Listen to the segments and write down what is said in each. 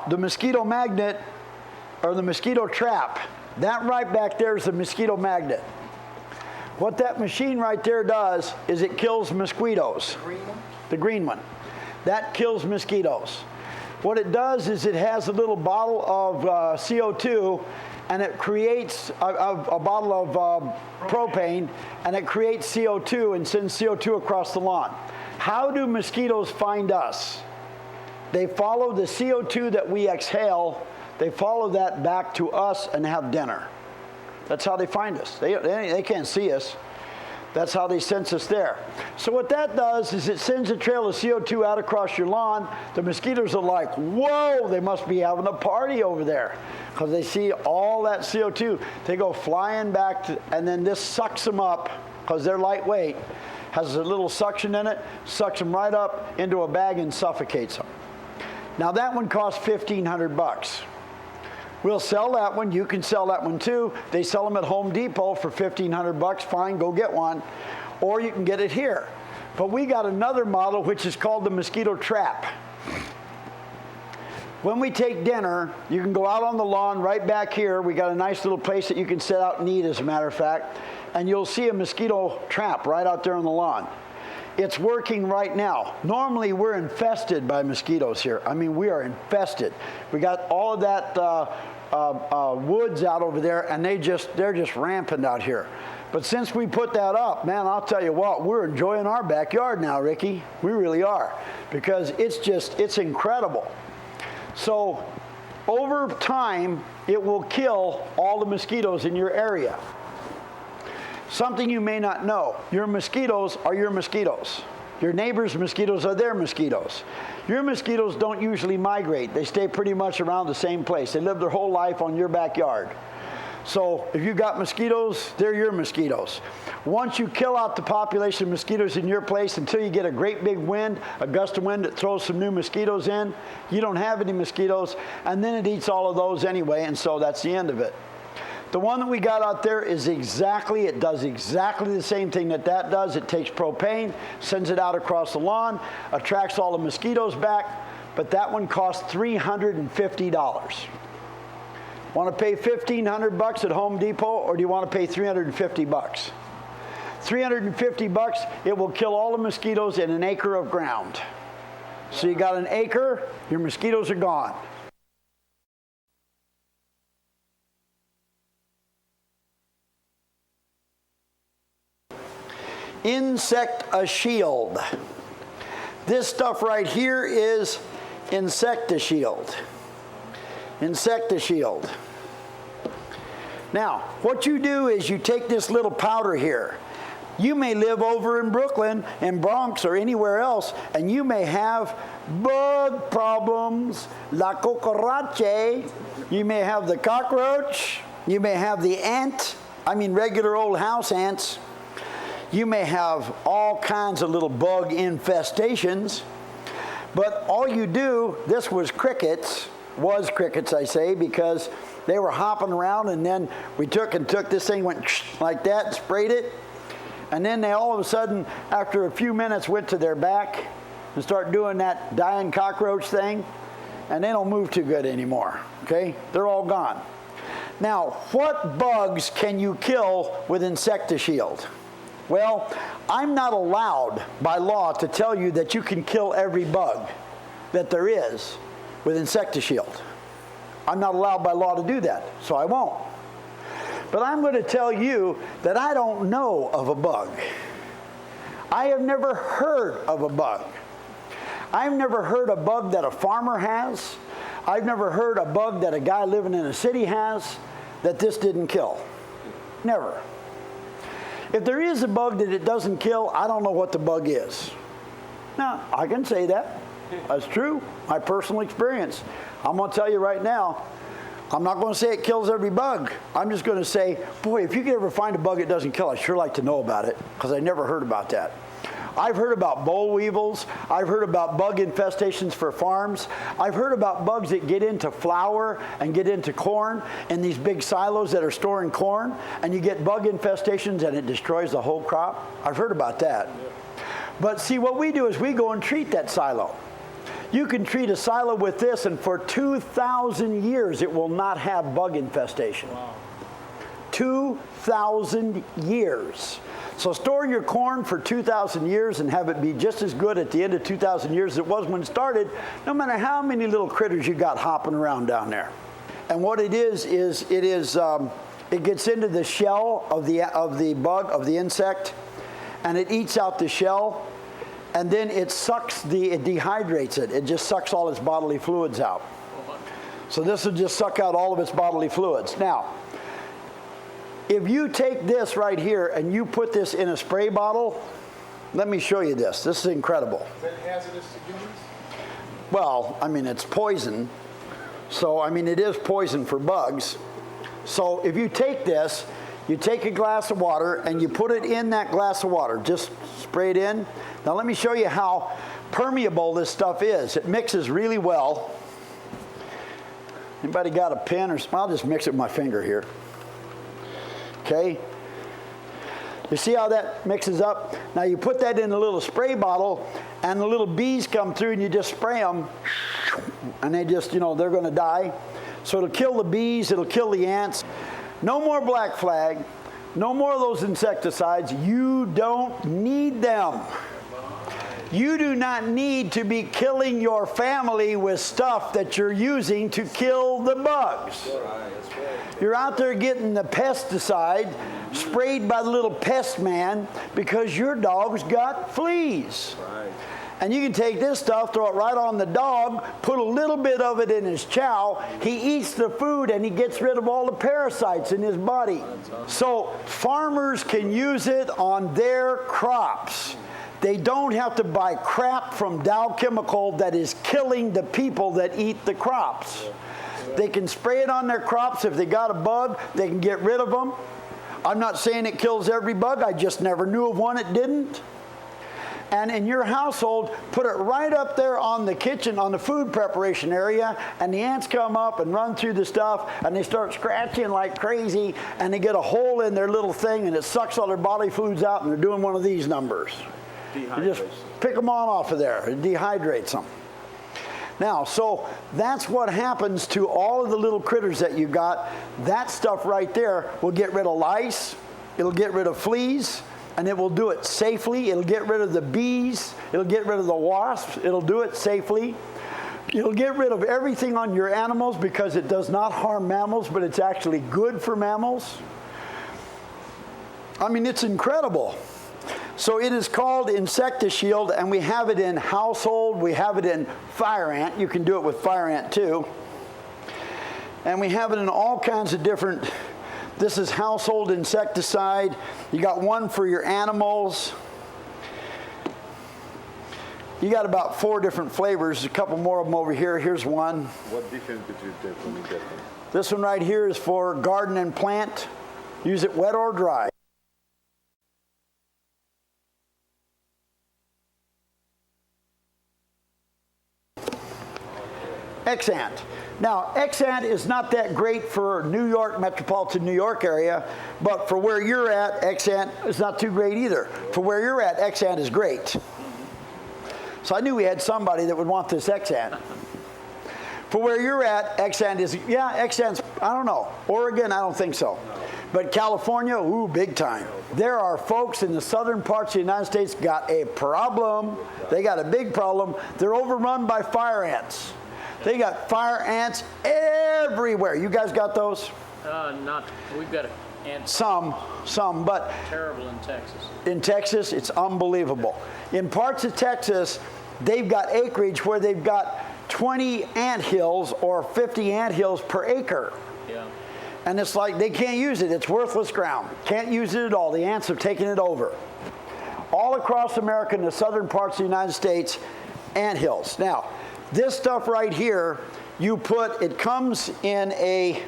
Now, the mosquito magnet, or the mosquito trap, that right back there is the mosquito magnet. What that machine right there does is it kills mosquitoes. The green one? The green one. That kills mosquitoes. What it does is it has a little bottle of CO2, and it creates a bottle of propane, and it creates CO2 and sends CO2 across the lawn. How do mosquitoes find us? They follow the CO2 that we exhale. They follow that back to us and have dinner. That's how they find us. They can't see us. That's how they sense us there. So what that does is it sends a trail of CO2 out across your lawn. The mosquitoes are like, whoa, they must be having a party over there, because they see all that CO2. They go flying back, and then this sucks them up, because they're lightweight, has a little suction in it, sucks them right up into a bag and suffocates them. Now that one costs $1,500. We'll sell that one. You can sell that one too. They sell them at Home Depot for $1,500. Fine, go get one. Or you can get it here. But we got another model which is called the mosquito trap. When we take dinner, you can go out on the lawn right back here. We got a nice little place that you can sit out and eat, as a matter of fact. And you'll see a mosquito trap right out there on the lawn. It's working right now. Normally, we're infested by mosquitoes here. I mean, we are infested. We got all of that woods out over there, and they're just rampant out here. But since we put that up, man, I'll tell you what, we're enjoying our backyard now, Ricky. We really are, because it's incredible. So over time, it will kill all the mosquitoes in your area. Something you may not know, your mosquitoes are your mosquitoes. Your neighbor's mosquitoes are their mosquitoes. Your mosquitoes don't usually migrate. They stay pretty much around the same place. They live their whole life on your backyard. So if you got mosquitoes, they're your mosquitoes. Once you kill out the population of mosquitoes in your place, until you get a great big wind, a gust of wind that throws some new mosquitoes in, you don't have any mosquitoes, and then it eats all of those anyway, and so that's the end of it. The one that we got out there is it does exactly the same thing that does. It takes propane, sends it out across the lawn, attracts all the mosquitoes back, but that one costs $350. Want to pay $1,500 at Home Depot, or do you want to pay $350? $350, it will kill all the mosquitoes in an acre of ground. So you got an acre, your mosquitoes are gone. Insect-a-shield. This stuff right here is Insect-a-shield. Insect-a-shield. Now, what you do is you take this little powder here. You may live over in Brooklyn, in Bronx, or anywhere else, and you may have bug problems, la cucaracha. You may have the cockroach. You may have the ant. I mean regular old house ants. You may have all kinds of little bug infestations, but all you do, this was crickets I say, because they were hopping around, and then we took this thing, went like that, and sprayed it, and then they all of a sudden, after a few minutes, went to their back and start doing that dying cockroach thing, and they don't move too good anymore, okay? They're all gone. Now, what bugs can you kill with Insect-a-shield? Well, I'm not allowed by law to tell you that you can kill every bug that there is with Insect-a-shield. I'm not allowed by law to do that, so I won't. But I'm going to tell you that I don't know of a bug. I have never heard of a bug. I've never heard a bug that a farmer has. I've never heard a bug that a guy living in a city has that this didn't kill. Never. If there is a bug that it doesn't kill, I don't know what the bug is. Now, I can say that. That's true. My personal experience. I'm going to tell you right now, I'm not going to say it kills every bug. I'm just going to say, boy, if you could ever find a bug it doesn't kill, I'd sure like to know about it, because I never heard about that. I've heard about boll weevils. I've heard about bug infestations for farms. I've heard about bugs that get into flour and get into corn in these big silos that are storing corn, and you get bug infestations and it destroys the whole crop. I've heard about that. But see, what we do is we go and treat that silo. You can treat a silo with this, and for 2,000 years it will not have bug infestation. Wow. 2,000 years. So store your corn for 2,000 years and have it be just as good at the end of 2,000 years as it was when it started, no matter how many little critters you got hopping around down there. And what it is it gets into the shell of the bug, of the insect, and it eats out the shell, and then it dehydrates it. It just sucks all its bodily fluids out. So this will just suck out all of its bodily fluids. Now, if you take this right here and you put this in a spray bottle, let me show you this. This is incredible. Is that hazardous to humans? Well, I mean, it's poison. So, I mean, it is poison for bugs. So if you take this, you take a glass of water and you put it in that glass of water. Just spray it in. Now let me show you how permeable this stuff is. It mixes really well. Anybody got a pen or something? I'll just mix it with my finger here. Okay. You see how that mixes up? Now you put that in a little spray bottle and the little bees come through and you just spray them and they just, they're going to die. So it'll kill the bees, it'll kill the ants. No more black flag, no more of those insecticides. You don't need them. You do not need to be killing your family with stuff that you're using to kill the bugs. You're out there getting the pesticide sprayed by the little pest man because your dog's got fleas. And you can take this stuff, throw it right on the dog, put a little bit of it in his chow. He eats the food and he gets rid of all the parasites in his body. So farmers can use it on their crops. They don't have to buy crap from Dow Chemical that is killing the people that eat the crops. They can spray it on their crops. If they got a bug, they can get rid of them. I'm not saying it kills every bug. I just never knew of one it didn't. And in your household, put it right up there on the kitchen, on the food preparation area, and the ants come up and run through the stuff, and they start scratching like crazy, and they get a hole in their little thing, and it sucks all their body fluids out, and they're doing one of these numbers. You just pick them on off of there. It dehydrates them. Now, so that's what happens to all of the little critters that you got. That stuff right there will get rid of lice. It'll get rid of fleas. And it will do it safely. It'll get rid of the bees. It'll get rid of the wasps. It'll do it safely. It'll get rid of everything on your animals because it does not harm mammals, but it's actually good for mammals. I mean, it's incredible. So it is called Insectishield, and we have it in household. We have it in fire ant. You can do it with fire ant too. And we have it in all kinds of different. This is household insecticide. You got one for your animals. You got about 4 different flavors. A couple more of them over here. Here's one. What difference between when you get them? This one right here is for garden and plant. Use it wet or dry. EXXANT. Now, EXXANT is not that great for New York, metropolitan New York area, but for where you're at, EXXANT is not too great either. For where you're at, EXXANT is great. So I knew we had somebody that would want this EXXANT. For where you're at, EXXANT is, EXXANT's, I don't know. Oregon, I don't think so. But California, ooh, big time. There are folks in the southern parts of the United States got a problem. They got a big problem. They're overrun by fire ants. They got fire ants everywhere. You guys got those? We've got ants. Some, but terrible in Texas. In Texas, it's unbelievable. In parts of Texas, they've got acreage where they've got 20 ant hills or 50 ant hills per acre. Yeah. And it's like they can't use it. It's worthless ground. Can't use it at all. The ants have taken it over. All across America in the southern parts of the United States, ant hills. Now, this stuff right here, it comes in a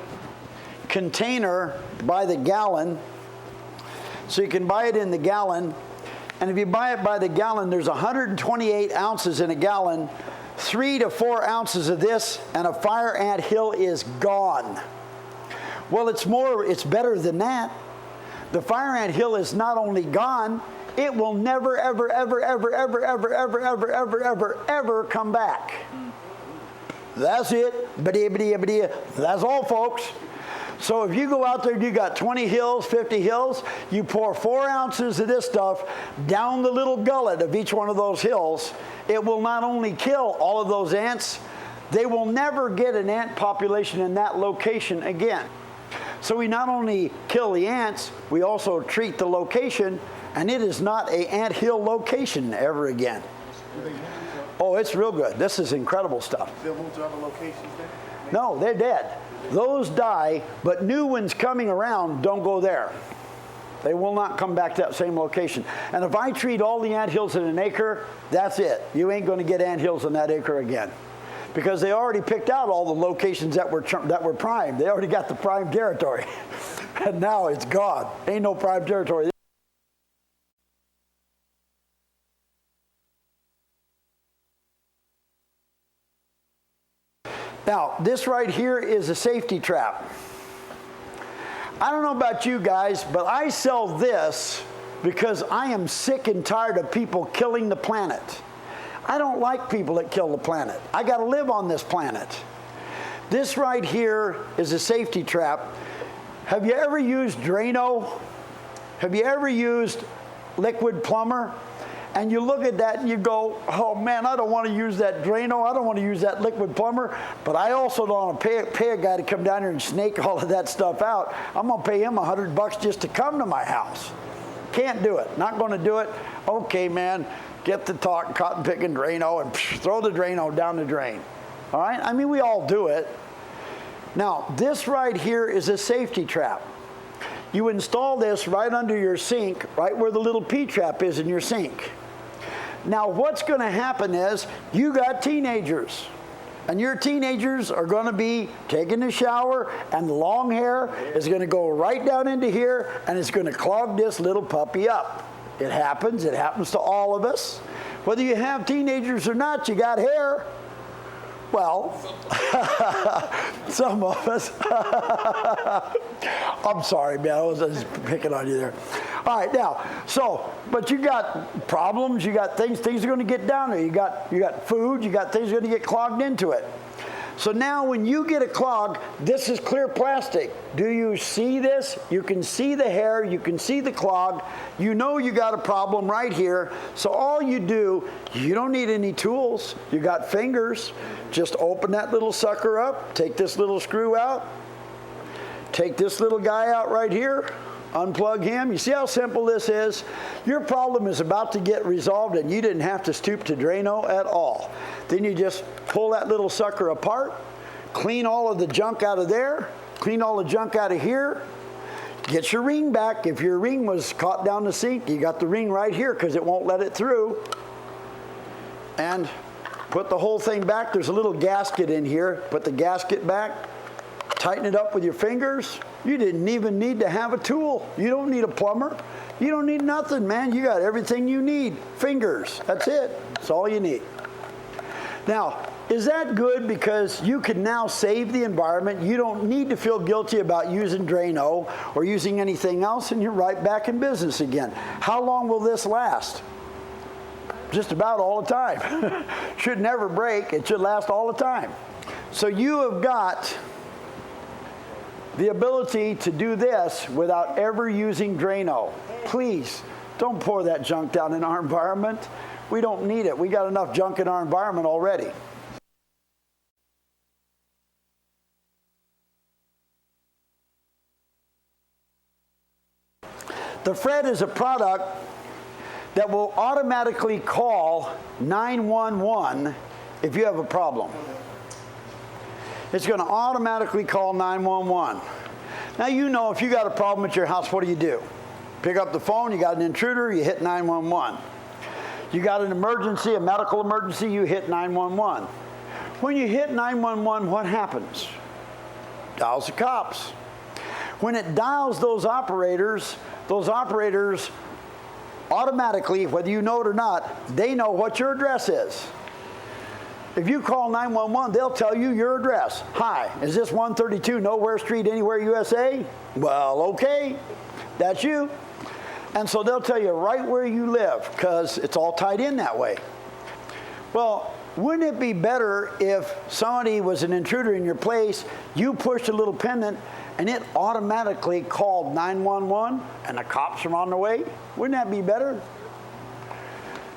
container by the gallon. So you can buy it in the gallon. And if you buy it by the gallon, there's 128 ounces in a gallon. 3 to 4 ounces of this, and a fire ant hill is gone. Well, it's better than that. The fire ant hill is not only gone, it will never, ever, ever, ever, ever, ever, ever, ever, ever, ever, ever come back. That's it. That's all, folks. So if you go out there and you got 20 hills, 50 hills, you pour 4 ounces of this stuff down the little gullet of each one of those hills, it will not only kill all of those ants, they will never get an ant population in that location again. So we not only kill the ants, we also treat the location, and it is not an anthill location ever again. Oh, it's real good. This is incredible stuff. They'll move to other locations then? No, they're dead. Those die, but new ones coming around don't go there. They will not come back to that same location. And if I treat all the anthills in an acre, that's it. You ain't going to get anthills in that acre again. Because they already picked out all the locations that were primed. They already got the prime territory. And now it's gone. Ain't no prime territory. Now, this right here is a safety trap. I don't know about you guys, but I sell this because I am sick and tired of people killing the planet. I don't like people that kill the planet. I got to live on this planet. This right here is a safety trap. Have you ever used Drano? Have you ever used liquid plumber? And you look at that and you go, oh man, I don't want to use that Drano. I don't want to use that liquid plumber. But I also don't want to pay a guy to come down here and snake all of that stuff out. I'm going to pay him $100 just to come to my house. Can't do it. Not going to do it. Okay, man, get the cotton picking Drano and throw the Drano down the drain. All right? I mean, we all do it. Now, this right here is a safety trap. You install this right under your sink, right where the little P-trap is in your sink. Now, what's going to happen is you got teenagers, and your teenagers are going to be taking a shower, and the long hair is going to go right down into here, and it's going to clog this little puppy up. It happens to all of us. Whether you have teenagers or not, you got hair. Well, some of us. I'm sorry, man. I was just picking on you there. All right, now, but you got problems. You got things are going to get down there. You got food. You got things going to get clogged into it. So now when you get a clog, this is clear plastic. Do you see this? You can see the hair. You can see the clog. You know you got a problem right here. So all you do, you don't need any tools. You got fingers. Just open that little sucker up. Take this little screw out. Take this little guy out right here. Unplug him. You see how simple this is? Your problem is about to get resolved and you didn't have to stoop to Drano at all. Then you just pull that little sucker apart, clean all of the junk out of there, clean all the junk out of here, get your ring back. If your ring was caught down the sink, you got the ring right here because it won't let it through. And put the whole thing back. There's a little gasket in here. Put the gasket back. Tighten it up with your fingers. You didn't even need to have a tool. You don't need a plumber. You don't need nothing, man. You got everything you need. Fingers. That's it. That's all you need. Now, is that good because you can now save the environment? You don't need to feel guilty about using Drano or using anything else, and you're right back in business again. How long will this last? Just about all the time. Should never break. It should last all the time. So you have got the ability to do this without ever using Drano. Please, don't pour that junk down in our environment. We don't need it. We got enough junk in our environment already. The Fred is a product that will automatically call 911 if you have a problem. It's going to automatically call 911. Now, you know, if you got a problem at your house, what do? Pick up the phone, you got an intruder, you hit 911. You got an emergency, a medical emergency, you hit 911. When you hit 911, what happens? Dials the cops. When it dials those operators automatically, whether you know it or not, they know what your address is. If you call 911, they'll tell you your address. Hi, is this 132 Nowhere Street, Anywhere, USA? Well, okay, that's you. And so they'll tell you right where you live because it's all tied in that way. Well, wouldn't it be better if somebody was an intruder in your place, you pushed a little pendant, and it automatically called 911 and the cops are on the way? Wouldn't that be better?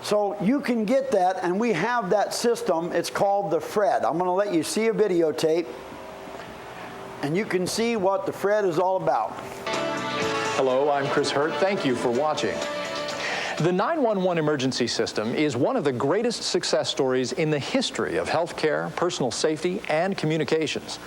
So you can get that, and we have that system. It's called the Fred. I'm going to let you see a videotape, and you can see what the Fred is all about. Hello, I'm Chris Hurt. Thank you for watching. The 911 emergency system is one of the greatest success stories in the history of healthcare, personal safety, and communications.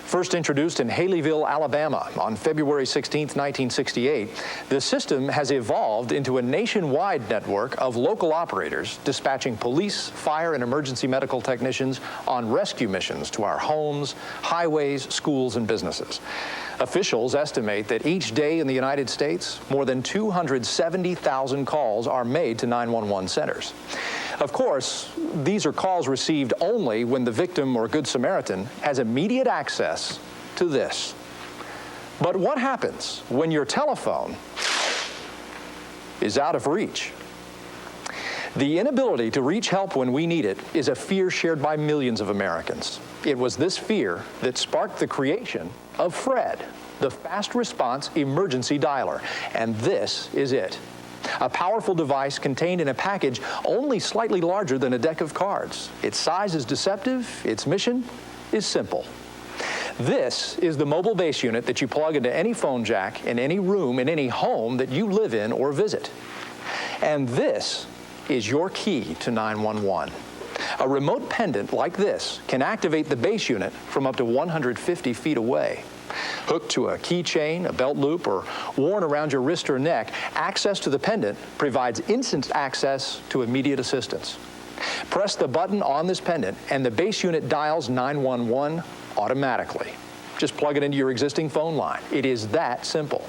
First introduced in Haleyville, Alabama on February 16, 1968, the system has evolved into a nationwide network of local operators dispatching police, fire, and emergency medical technicians on rescue missions to our homes, highways, schools, and businesses. Officials estimate that each day in the United States, more than 270,000 calls are made to 911 centers. Of course, these are calls received only when the victim or Good Samaritan has immediate access to this. But what happens when your telephone is out of reach? The inability to reach help when we need it is a fear shared by millions of Americans. It was this fear that sparked the creation of Fred, the fast response emergency dialer. And this is it. A powerful device contained in a package only slightly larger than a deck of cards. Its size is deceptive. Its mission is simple. This is the mobile base unit that you plug into any phone jack in any room in any home that you live in or visit. And this is your key to 911. A remote pendant like this can activate the base unit from up to 150 feet away. Hooked to a keychain, a belt loop, or worn around your wrist or neck, access to the pendant provides instant access to immediate assistance. Press the button on this pendant and the base unit dials 911 automatically. Just plug it into your existing phone line. It is that simple.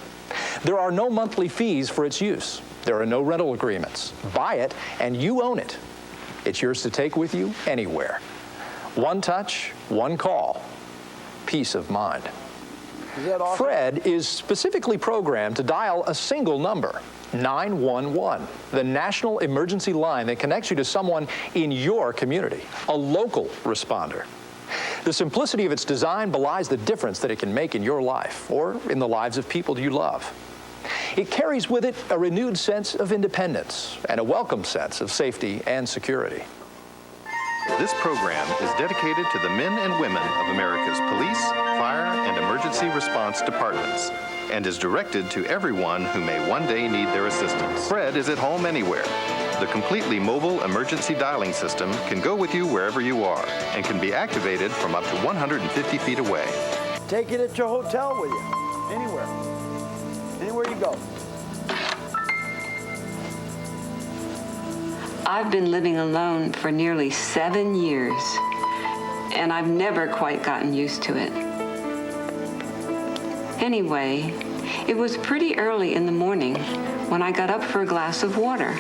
There are no monthly fees for its use. There are no rental agreements. Buy it and you own it. It's yours to take with you anywhere. One touch, one call. Peace of mind. Is that awesome? Fred is specifically programmed to dial a single number, 911, the national emergency line that connects you to someone in your community, a local responder. The simplicity of its design belies the difference that it can make in your life or in the lives of people you love. It carries with it a renewed sense of independence and a welcome sense of safety and security. This program is dedicated to the men and women of America's police, fire, and emergency response departments, and is directed to everyone who may one day need their assistance. Fred is at home anywhere. The completely mobile emergency dialing system can go with you wherever you are and can be activated from up to 150 feet away. Take it at your hotel with you, anywhere. Anywhere you go. I've been living alone for nearly 7 years, and I've never quite gotten used to it. Anyway, it was pretty early in the morning when I got up for a glass of water.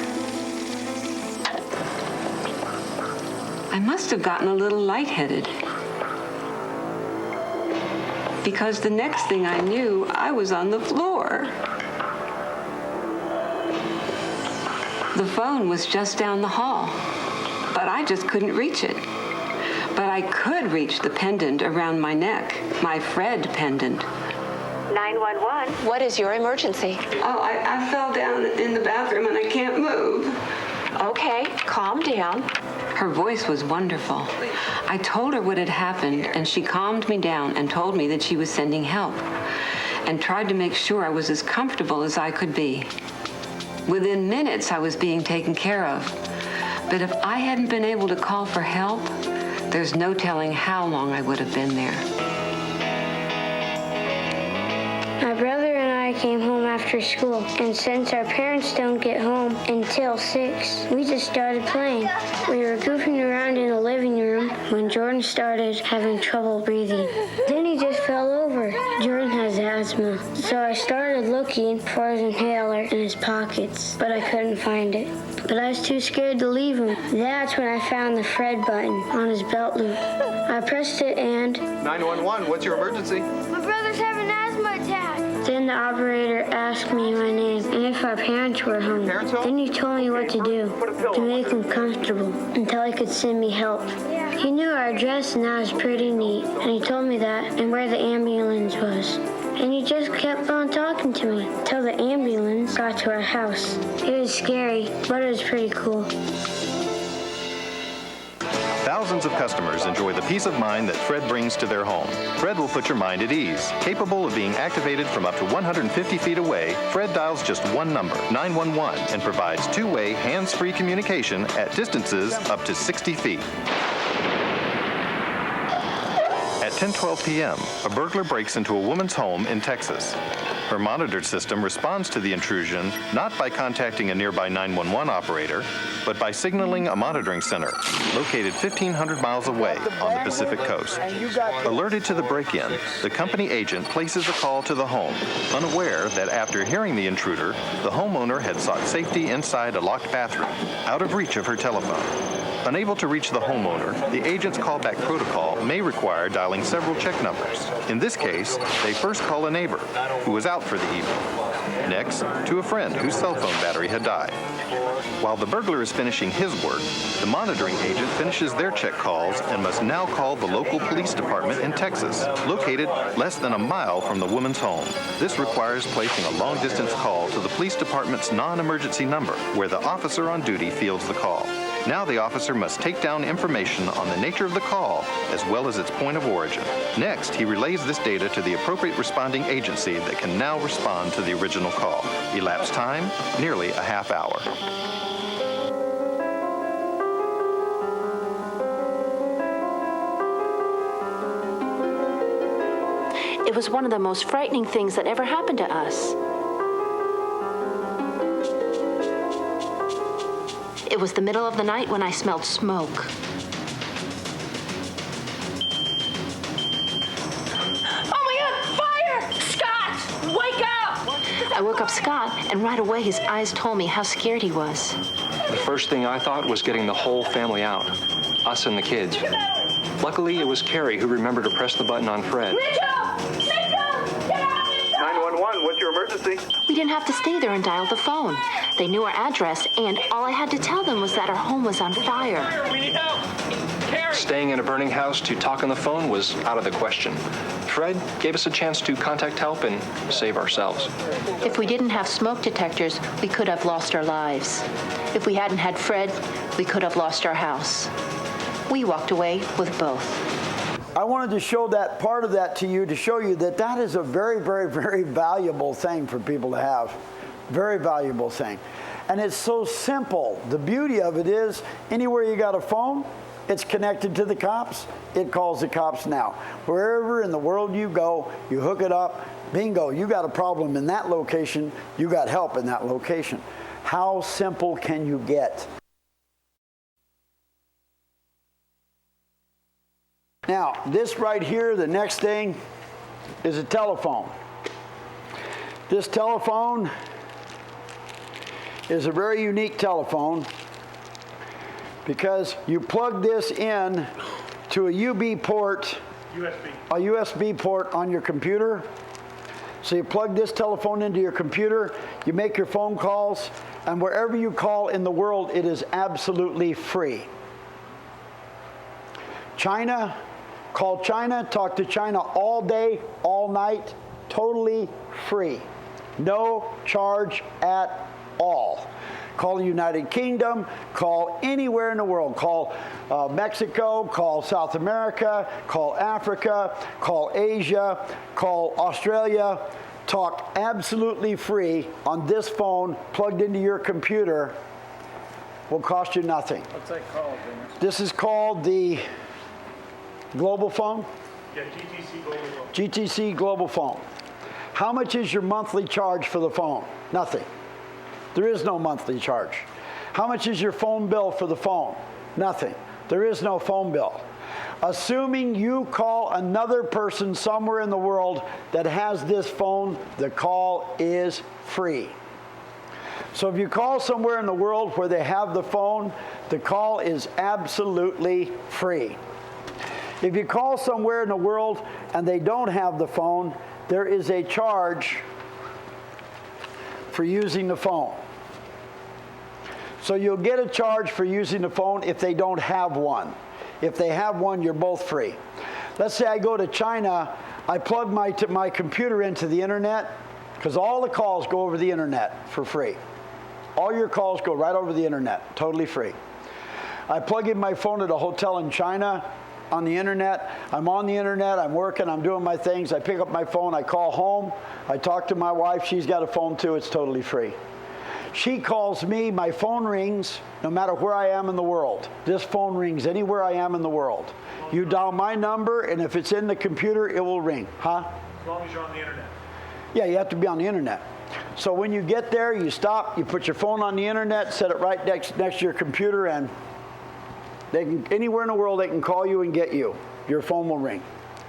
I must have gotten a little lightheaded, because the next thing I knew, I was on the floor. The phone was just down the hall, but I just couldn't reach it. But I could reach the pendant around my neck, my Fred pendant. 911. What is your emergency? Oh, I fell down in the bathroom and I can't move. Okay, calm down. Her voice was wonderful. I told her what had happened, and she calmed me down and told me that she was sending help, and tried to make sure I was as comfortable as I could be. Within minutes, I was being taken care of. But if I hadn't been able to call for help, there's no telling how long I would have been there. My brother and I came home after school, and since our parents don't get home until 6, we just started playing. We were goofing around in the living room when Jordan started having trouble breathing. Then he just fell over. Jordan has asthma, so I started looking for his inhaler in his pockets, but I couldn't find it. But I was too scared to leave him. That's when I found the Fred button on his belt loop. I pressed it and... 911, what's your emergency? My brother's having an asthma attack. Then the operator asked me my name and if our parents were home. Then he told me what to do to make them comfortable until he could send me help. He knew our address and that was pretty neat. And he told me that and where the ambulance was. And he just kept on talking to me till the ambulance got to our house. It was scary, but it was pretty cool. Thousands of customers enjoy the peace of mind that Fred brings to their home. Fred will put your mind at ease. Capable of being activated from up to 150 feet away, Fred dials just one number, 911, and provides two-way, hands-free communication at distances up to 60 feet. At 10:12 p.m., a burglar breaks into a woman's home in Texas. Her monitored system responds to the intrusion not by contacting a nearby 911 operator, but by signaling a monitoring center located 1,500 miles away on the Pacific coast. Alerted to the break-in, the company agent places a call to the home, unaware that after hearing the intruder, the homeowner had sought safety inside a locked bathroom, out of reach of her telephone. Unable to reach the homeowner, the agent's callback protocol may require dialing several check numbers. In this case, they first call a neighbor who was out for the evening. Next, to a friend whose cell phone battery had died. While the burglar is finishing his work, the monitoring agent finishes their check calls and must now call the local police department in Texas, located less than a mile from the woman's home. This requires placing a long-distance call to the police department's non-emergency number, where the officer on duty fields the call. Now the officer must take down information on the nature of the call as well as its point of origin. Next, he relays this data to the appropriate responding agency that can now respond to the original call. Elapsed time, nearly a half hour. It was one of the most frightening things that ever happened to us. It was the middle of the night when I smelled smoke. Oh my God, fire! Scott, wake up! I woke up Scott, and right away his eyes told me how scared he was. The first thing I thought was getting the whole family out, us and the kids. Luckily, it was Carrie who remembered to press the button on Fred. Mitchell! Mitchell! Get out! 911, what's your emergency? We didn't have to stay there and dial the phone. They knew our address, and all I had to tell them was that our home was on fire. We need help. Carrie! Staying in a burning house to talk on the phone was out of the question. Fred gave us a chance to contact help and save ourselves. If we didn't have smoke detectors, we could have lost our lives. If we hadn't had Fred, we could have lost our house. We walked away with both. I wanted to show that part of that to you to show you that that is a very, very, very valuable thing for people to have. Very valuable thing. And it's so simple. The beauty of it is anywhere you got a phone, it's connected to the cops. It calls the cops now. Wherever in the world you go, you hook it up. Bingo, you got a problem in that location. You got help in that location. How simple can you get? Now, this right here, the next thing, is a telephone. This telephone is a very unique telephone because you plug this in to a USB port, a USB port on your computer. So you plug this telephone into your computer, you make your phone calls, and wherever you call in the world, it is absolutely free. China, call China, talk to China all day, all night, totally free. No charge at all. Call the United Kingdom, call anywhere in the world. Call Mexico, call South America, call Africa, call Asia, call Australia. Talk absolutely free on this phone plugged into your computer. Will cost you nothing. What's that called, Dennis? This is called the Global Phone? Yeah, GTC Global Phone. GTC Global Phone. How much is your monthly charge for the phone? Nothing. There is no monthly charge. How much is your phone bill for the phone? Nothing. There is no phone bill. Assuming you call another person somewhere in the world that has this phone, the call is free. So if you call somewhere in the world where they have the phone, the call is absolutely free. If you call somewhere in the world and they don't have the phone, there is a charge for using the phone. So you'll get a charge for using the phone if they don't have one. If they have one, you're both free. Let's say I go to China, I plug my computer into the internet, because all the calls go over the internet for free. All your calls go right over the internet, totally free. I plug in my phone at a hotel in China on the internet. I'm on the internet, I'm working, I'm doing my things. I pick up my phone, I call home, I talk to my wife, she's got a phone too, it's totally free. She calls me, my phone rings, no matter where I am in the world. This phone rings anywhere I am in the world. You dial my number, and if it's in the computer, it will ring. Huh? As long as you're on the internet. Yeah, you have to be on the internet. So when you get there, you stop, you put your phone on the internet, set it right next to your computer, and they can, anywhere in the world they can call you and get you. Your phone will ring.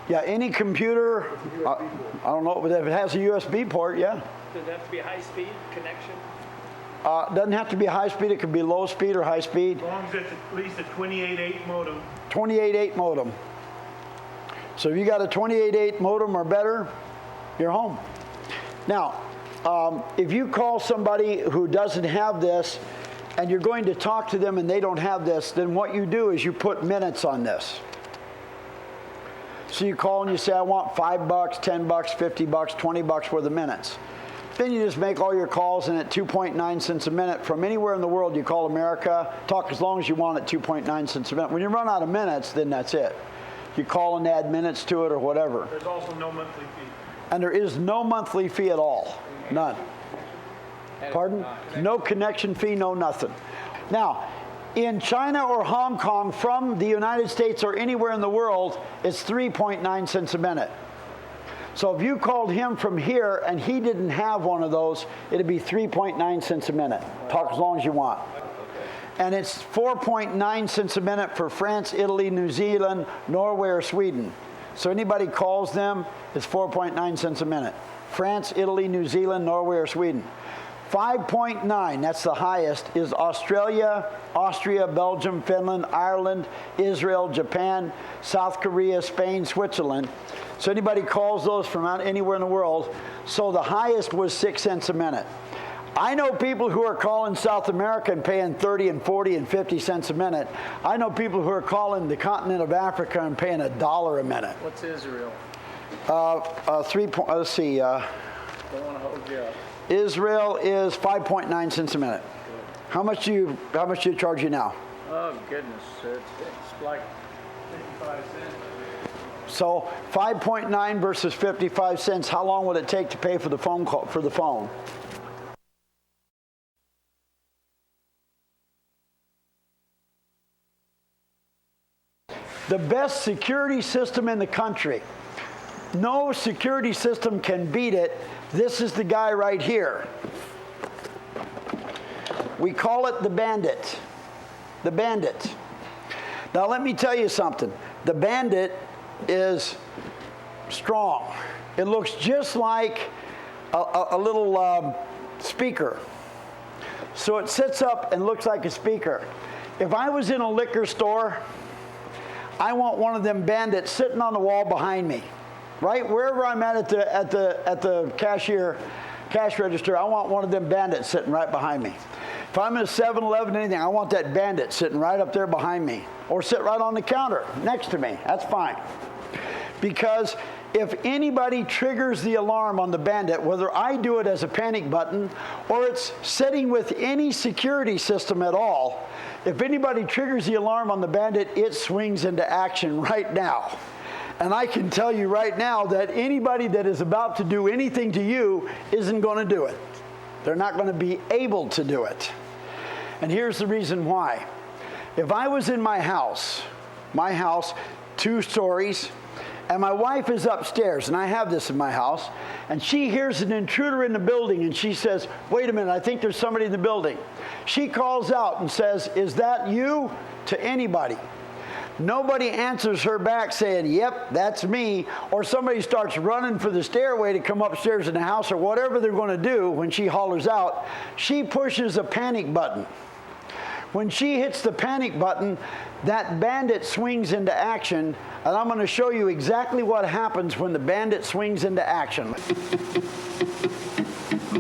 Yeah, any computer, I don't know, if it has a USB port, yeah. Does it have to be a high-speed connection? Doesn't have to be high speed, it could be low speed or high speed. As long as it's at least a 28.8 modem. 28.8 modem. So if you got a 28.8 modem or better, you're home. Now, if you call somebody who doesn't have this and you're going to talk to them and they don't have this, then what you do is you put minutes on this. So you call and you say, I want $5, $10, $50, $20 worth of minutes. Then you just make all your calls, and at 2.9 cents a minute from anywhere in the world, you call America, talk as long as you want at 2.9 cents a minute. When you run out of minutes, then that's it. You call and add minutes to it or whatever. There's also no monthly fee. And there is no monthly fee at all. None. Pardon? No connection fee, no nothing. Now, in China or Hong Kong, from the United States or anywhere in the world, it's 3.9 cents a minute. So if you called him from here and he didn't have one of those, it'd be 3.9 cents a minute. Talk as long as you want. And it's 4.9 cents a minute for France, Italy, New Zealand, Norway, or Sweden. So anybody calls them, it's 4.9 cents a minute. France, Italy, New Zealand, Norway, or Sweden. 5.9, that's the highest, is Australia, Austria, Belgium, Finland, Ireland, Israel, Japan, South Korea, Spain, Switzerland. So anybody calls those from out anywhere in the world. So the highest was 6 cents a minute. I know people who are calling South America and paying 30 and 40 and 50 cents a minute. I know people who are calling the continent of Africa and paying $1 a minute. What's Israel? Let's see. Don't want to hold you up. Israel is 5.9 cents a minute. How much do you charge you now? Oh goodness, it's like 55 cents. So 5.9 versus 55 cents. How long would it take to pay for the phone call for the phone? The best security system in the country. No security system can beat it. This is the guy right here. We call it the Bandit. The Bandit. Now let me tell you something. The Bandit is strong. It looks just like a little speaker. So it sits up and looks like a speaker. If I was in a liquor store, I want one of them Bandits sitting on the wall behind me. Right? Wherever I'm at the cash register, I want one of them Bandits sitting right behind me. If I'm in a 7-Eleven, anything, I want that Bandit sitting right up there behind me. Or sit right on the counter next to me. That's fine. Because if anybody triggers the alarm on the Bandit, whether I do it as a panic button or it's setting with any security system at all, if anybody triggers the alarm on the Bandit, it swings into action right now. And I can tell you right now that anybody that is about to do anything to you isn't going to do it. They're not going to be able to do it. And here's the reason why. If I was in my house, 2 stories, and my wife is upstairs, and I have this in my house, and she hears an intruder in the building, and she says, wait a minute, I think there's somebody in the building. She calls out and says, is that you? To anybody. Nobody answers her back saying, yep, that's me. Or somebody starts running for the stairway to come upstairs in the house or whatever they're going to do when she hollers out. She pushes a panic button. When she hits the panic button, that Bandit swings into action. And I'm going to show you exactly what happens when the Bandit swings into action.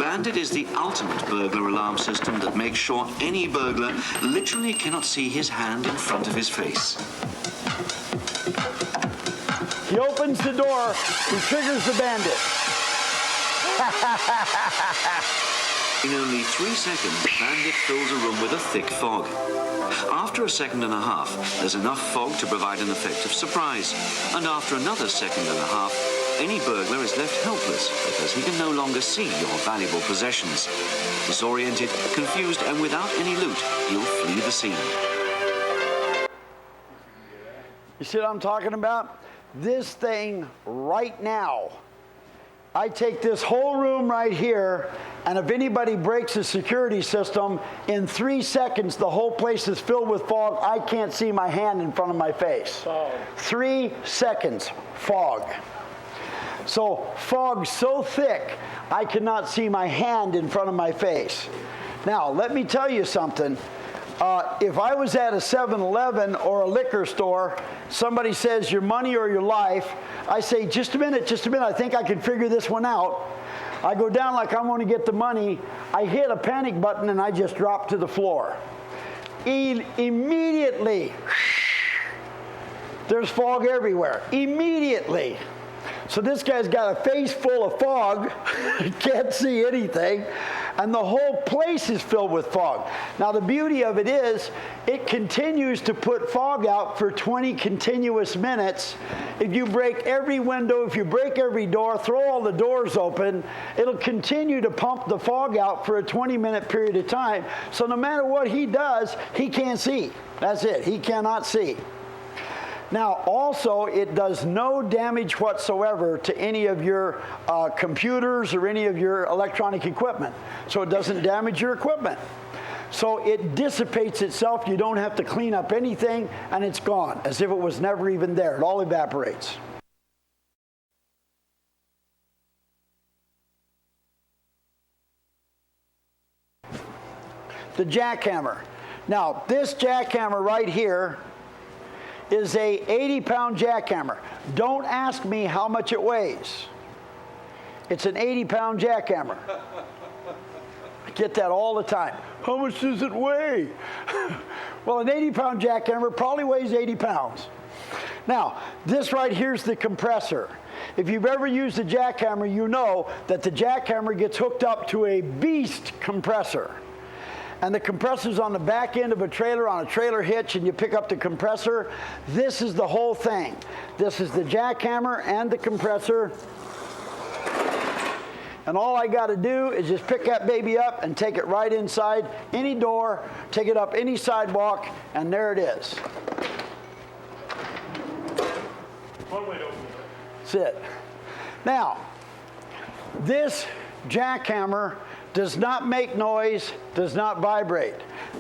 Bandit is the ultimate burglar alarm system that makes sure any burglar literally cannot see his hand in front of his face. He opens the door, he triggers the Bandit. In only 3 seconds, Bandit fills a room with a thick fog. After a second and a half, there's enough fog to provide an effect of surprise. And after another second and a half, any burglar is left helpless because he can no longer see your valuable possessions. Disoriented, confused, and without any loot, he'll flee the scene. You see what I'm talking about? This thing right now, I take this whole room right here, and if anybody breaks the security system, in 3 seconds, the whole place is filled with fog. I can't see my hand in front of my face. Fog. 3 seconds, fog. So fog so thick, I cannot see my hand in front of my face. Now, let me tell you something. If I was at a 7-Eleven or a liquor store, somebody says your money or your life, I say, just a minute, I think I can figure this one out. I go down like I want to get the money. I hit a panic button and I just drop to the floor. Immediately, there's fog everywhere. Immediately. So this guy's got a face full of fog, can't see anything, and the whole place is filled with fog. Now the beauty of it is, it continues to put fog out for 20 continuous minutes. If you break every window, if you break every door, throw all the doors open, it'll continue to pump the fog out for a 20-minute period of time. So no matter what he does, he can't see. That's it, he cannot see. Now, also, it does no damage whatsoever to any of your computers or any of your electronic equipment. So it doesn't damage your equipment. So it dissipates itself. You don't have to clean up anything, and it's gone, as if it was never even there. It all evaporates. The jackhammer. Now, this jackhammer right here is a 80-pound jackhammer. Don't ask me how much it weighs. It's an 80-pound jackhammer. I get that all the time. How much does it weigh? Well, an 80-pound jackhammer probably weighs 80 pounds. Now, this right here is the compressor. If you've ever used a jackhammer, you know that the jackhammer gets hooked up to a beast compressor. And the compressor's on the back end of a trailer on a trailer hitch, and you pick up the compressor. This is the whole thing. This is the jackhammer and the compressor. And all I got to do is just pick that baby up and take it right inside any door, take it up any sidewalk, and there it is. One way to open it. That's it. Now, this jackhammer does not make noise, does not vibrate.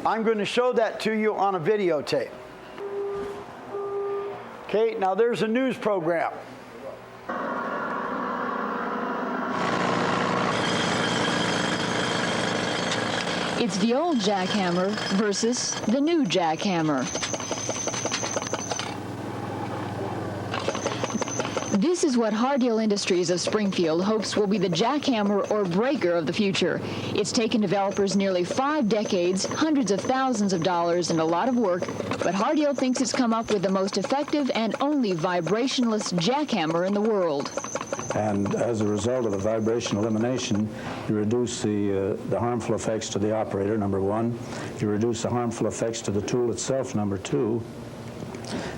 I'm going to show that to you on a videotape. Okay, now there's a news program. It's the old jackhammer versus the new jackhammer. This is what Hardale Industries of Springfield hopes will be the jackhammer or breaker of the future. It's taken developers nearly 5 decades, hundreds of thousands of dollars, and a lot of work, but Hardale thinks it's come up with the most effective and only vibrationless jackhammer in the world. And as a result of the vibration elimination, you reduce the harmful effects to the operator, number one. You reduce the harmful effects to the tool itself, number two.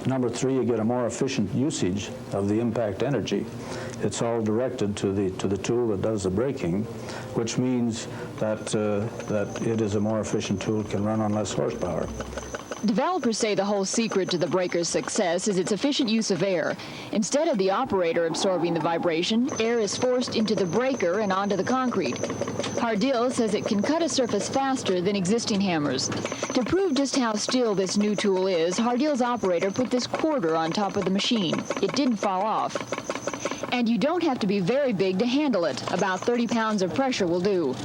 Number three, you get a more efficient usage of the impact energy. It's all directed to the tool that does the braking, which means that it is a more efficient tool, can run on less horsepower. Developers say the whole secret to the breaker's success is its efficient use of air. Instead of the operator absorbing the vibration, air is forced into the breaker and onto the concrete. Hardale says it can cut a surface faster than existing hammers. To prove just how still this new tool is, Hardale's operator put this quarter on top of the machine. It didn't fall off. And you don't have to be very big to handle it. About 30 pounds of pressure will do.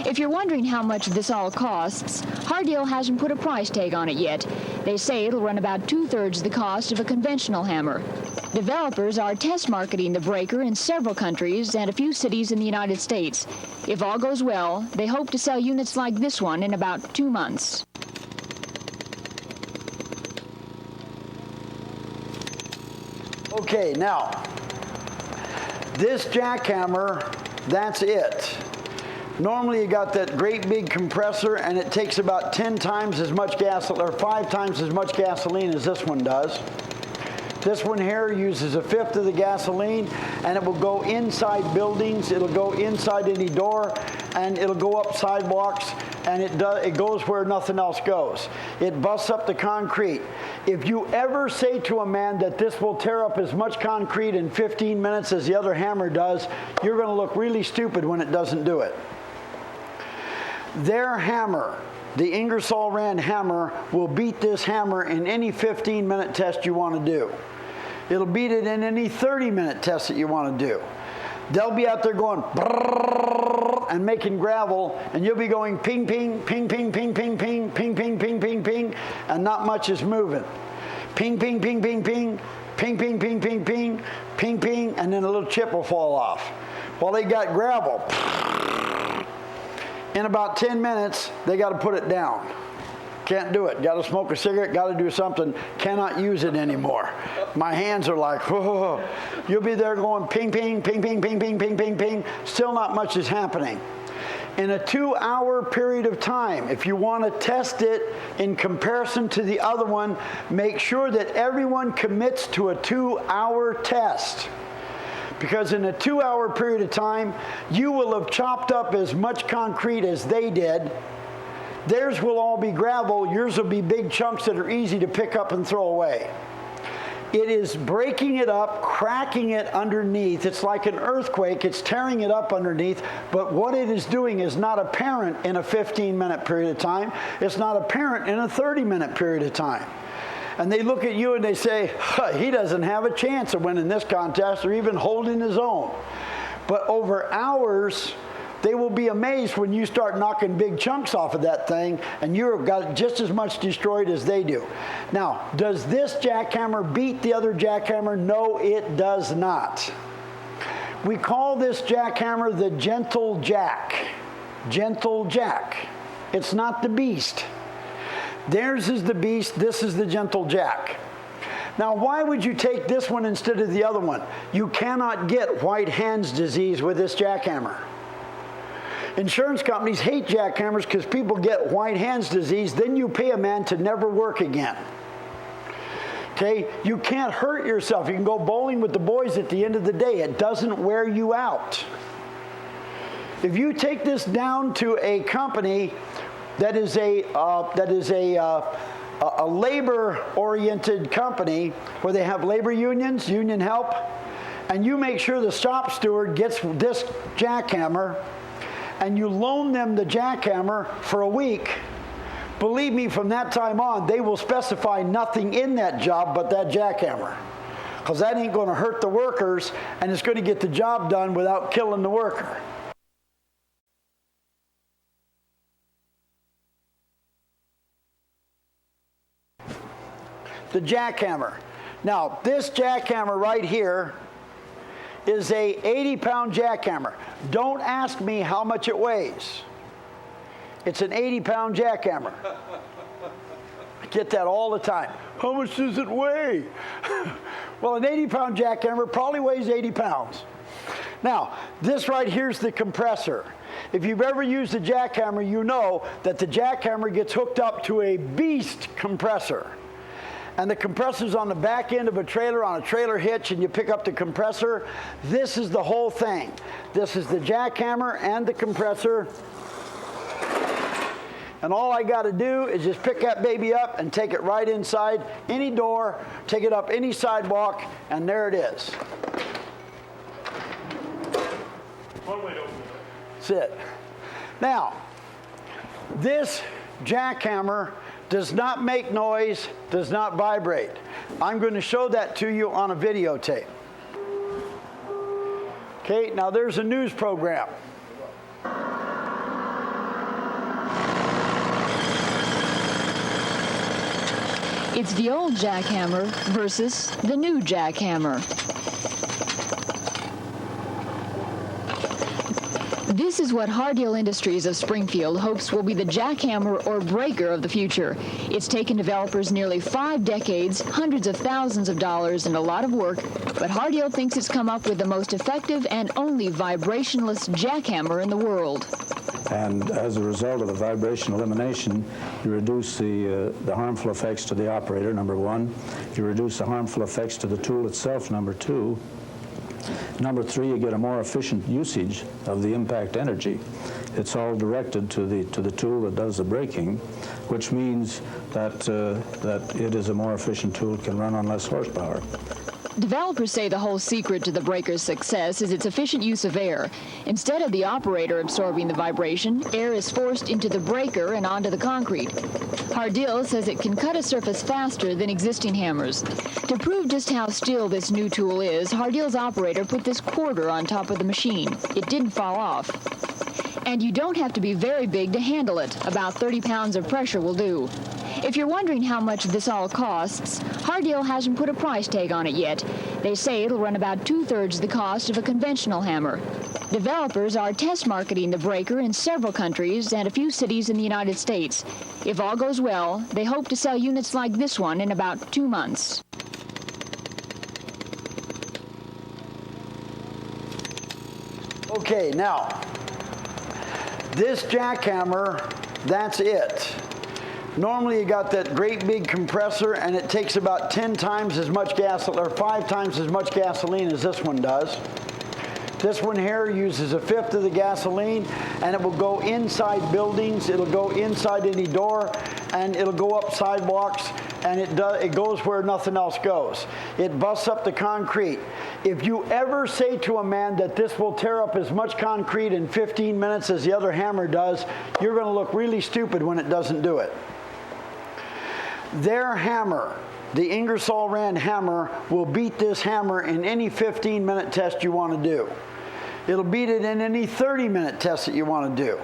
If you're wondering how much this all costs, Hardale hasn't put a price tag on it yet. They say it'll run about 2/3 the cost of a conventional hammer. Developers are test marketing the breaker in several countries and a few cities in the United States. If all goes well, they hope to sell units like this one in about 2 months. Okay, now, this jackhammer, that's it. Normally you got that great big compressor and it takes about 10 times as much gasoline, or 5 times as much gasoline as this one does. This one here uses 1/5 of the gasoline, and it will go inside buildings, it'll go inside any door, and it'll go up sidewalks, and it goes where nothing else goes. It busts up the concrete. If you ever say to a man that this will tear up as much concrete in 15 minutes as the other hammer does, you're going to look really stupid when it doesn't do it. Their hammer, the Ingersoll Rand hammer, will beat this hammer in any 15-minute test you want to do. It'll beat it in any 30-minute test that you want to do. They'll be out there going and making gravel, and you'll be going ping, ping, ping, ping, ping, ping, ping, ping, ping, ping, ping, ping, and not much is moving. Ping, ping, ping, ping, ping, ping, ping, ping, ping, ping, ping, ping, and then a little chip will fall off. While they got gravel, in about 10 minutes, they got to put it down. Can't do it. Got to smoke a cigarette, got to do something. Cannot use it anymore. My hands are like, whoa. You'll be there going ping, ping, ping, ping, ping, ping, ping, ping, ping. Still not much is happening. In a 2-hour period of time, if you want to test it in comparison to the other one, make sure that everyone commits to a 2-hour test. Because in a 2-hour period of time, you will have chopped up as much concrete as they did. Theirs will all be gravel. Yours will be big chunks that are easy to pick up and throw away. It is breaking it up, cracking it underneath. It's like an earthquake. It's tearing it up underneath. But what it is doing is not apparent in a 15-minute period of time. It's not apparent in a 30-minute period of time. And they look at you and they say, he doesn't have a chance of winning this contest or even holding his own. But over hours, they will be amazed when you start knocking big chunks off of that thing and you've got just as much destroyed as they do. Now, does this jackhammer beat the other jackhammer? No, it does not. We call this jackhammer the gentle jack. Gentle jack. It's not the beast. Theirs is the beast, this is the gentle jack. Now, why would you take this one instead of the other one? You cannot get white hands disease with this jackhammer. Insurance companies hate jackhammers because people get white hands disease, then you pay a man to never work again. Okay, you can't hurt yourself. You can go bowling with the boys at the end of the day. It doesn't wear you out. If you take this down to a company that is a labor-oriented company where they have labor unions, union help, and you make sure the shop steward gets this jackhammer, and you loan them the jackhammer for a week, believe me, from that time on, they will specify nothing in that job but that jackhammer. Because that ain't going to hurt the workers, and it's going to get the job done without killing the worker. The jackhammer. Now, this jackhammer right here is a 80-pound jackhammer. Don't ask me how much it weighs. It's an 80-pound jackhammer. I get that all the time. How much does it weigh? Well, an 80-pound jackhammer probably weighs 80 pounds. Now, this right here is the compressor. If you've ever used a jackhammer, you know that the jackhammer gets hooked up to a beast compressor. And the compressor's on the back end of a trailer on a trailer hitch, and you pick up the compressor. This is the whole thing. This is the jackhammer and the compressor. And all I got to do is just pick that baby up and take it right inside any door, take it up any sidewalk, and there it is. One way to open it. That's it. Now, this jackhammer does not make noise, does not vibrate. I'm going to show that to you on a videotape. Okay, now there's a news program. It's the old jackhammer versus the new jackhammer. This is what Hardale Industries of Springfield hopes will be the jackhammer or breaker of the future. It's taken developers nearly 5 decades, hundreds of thousands of dollars, and a lot of work, but Hardale thinks it's come up with the most effective and only vibrationless jackhammer in the world. And as a result of the vibration elimination, you reduce the harmful effects to the operator, number one. You reduce the harmful effects to the tool itself, number two. Number three, you get a more efficient usage of the impact energy. It's all directed to the tool that does the braking, which means that it is a more efficient tool, it can run on less horsepower. Developers say the whole secret to the breaker's success is its efficient use of air. Instead of the operator absorbing the vibration, air is forced into the breaker and onto the concrete. Hardale says it can cut a surface faster than existing hammers. To prove just how still this new tool is, Hardale's operator put this quarter on top of the machine. It didn't fall off. And you don't have to be very big to handle it. About 30 pounds of pressure will do. If you're wondering how much this all costs, Hardale hasn't put a price tag on it yet. They say it'll run about 2/3 the cost of a conventional hammer. Developers are test marketing the breaker in several countries and a few cities in the United States. If all goes well, they hope to sell units like this one in about 2 months. Okay, now, this jackhammer, that's it. Normally you got that great big compressor and it takes about 10 times as much gasoline, or 5 times as much gasoline as this one does. This one here uses 1/5 of the gasoline, and it will go inside buildings, it'll go inside any door, and it'll go up sidewalks, and it goes where nothing else goes. It busts up the concrete. If you ever say to a man that this will tear up as much concrete in 15 minutes as the other hammer does, you're going to look really stupid when it doesn't do it. Their hammer, the Ingersoll Rand hammer, will beat this hammer in any 15-minute test you want to do. It'll beat it in any 30-minute test that you want to do.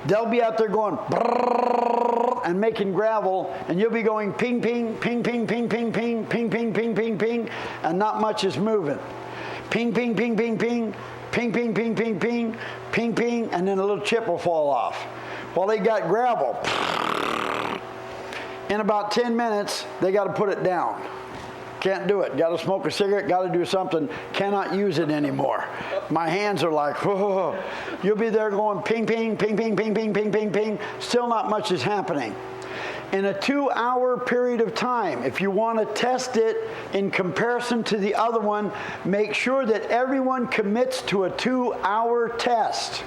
They'll be out there going brrrr and making gravel, and you'll be going ping, ping, ping, ping, ping, ping, ping, ping, ping, ping, ping, ping, and not much is moving. Ping, ping, ping, ping, ping, ping, ping, ping, ping, ping, ping, ping, and then a little chip will fall off. Well, they got gravel. In about 10 minutes, they got to put it down. Can't do it. Got to smoke a cigarette, got to do something. Cannot use it anymore. My hands are like, whoa. You'll be there going ping, ping, ping, ping, ping, ping, ping, ping, ping. Still not much is happening. In a 2-hour period of time, if you want to test it in comparison to the other one, make sure that everyone commits to a 2-hour test.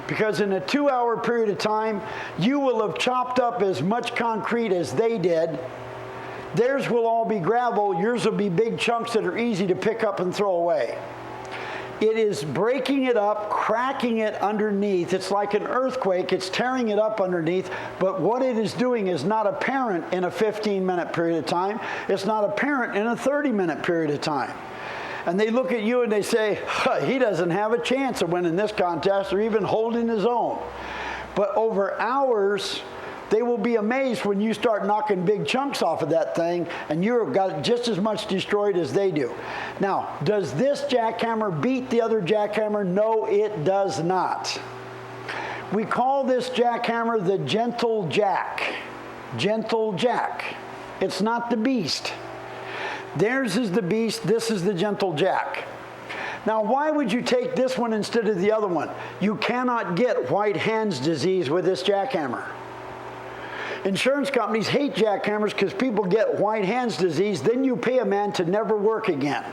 Because in a 2-hour period of time, you will have chopped up as much concrete as they did. Theirs will all be gravel. Yours will be big chunks that are easy to pick up and throw away. It is breaking it up, cracking it underneath. It's like an earthquake. It's tearing it up underneath. But what it is doing is not apparent in a 15-minute period of time. It's not apparent in a 30-minute period of time. And they look at you and they say, he doesn't have a chance of winning this contest or even holding his own. But over hours, they will be amazed when you start knocking big chunks off of that thing and you've got just as much destroyed as they do. Now, does this jackhammer beat the other jackhammer? No, it does not. We call this jackhammer the gentle jack. Gentle jack. It's not the beast. Theirs is the beast, this is the gentle jack. Now, why would you take this one instead of the other one? You cannot get white hands disease with this jackhammer. Insurance companies hate jackhammers because people get white hands disease, then you pay a man to never work again.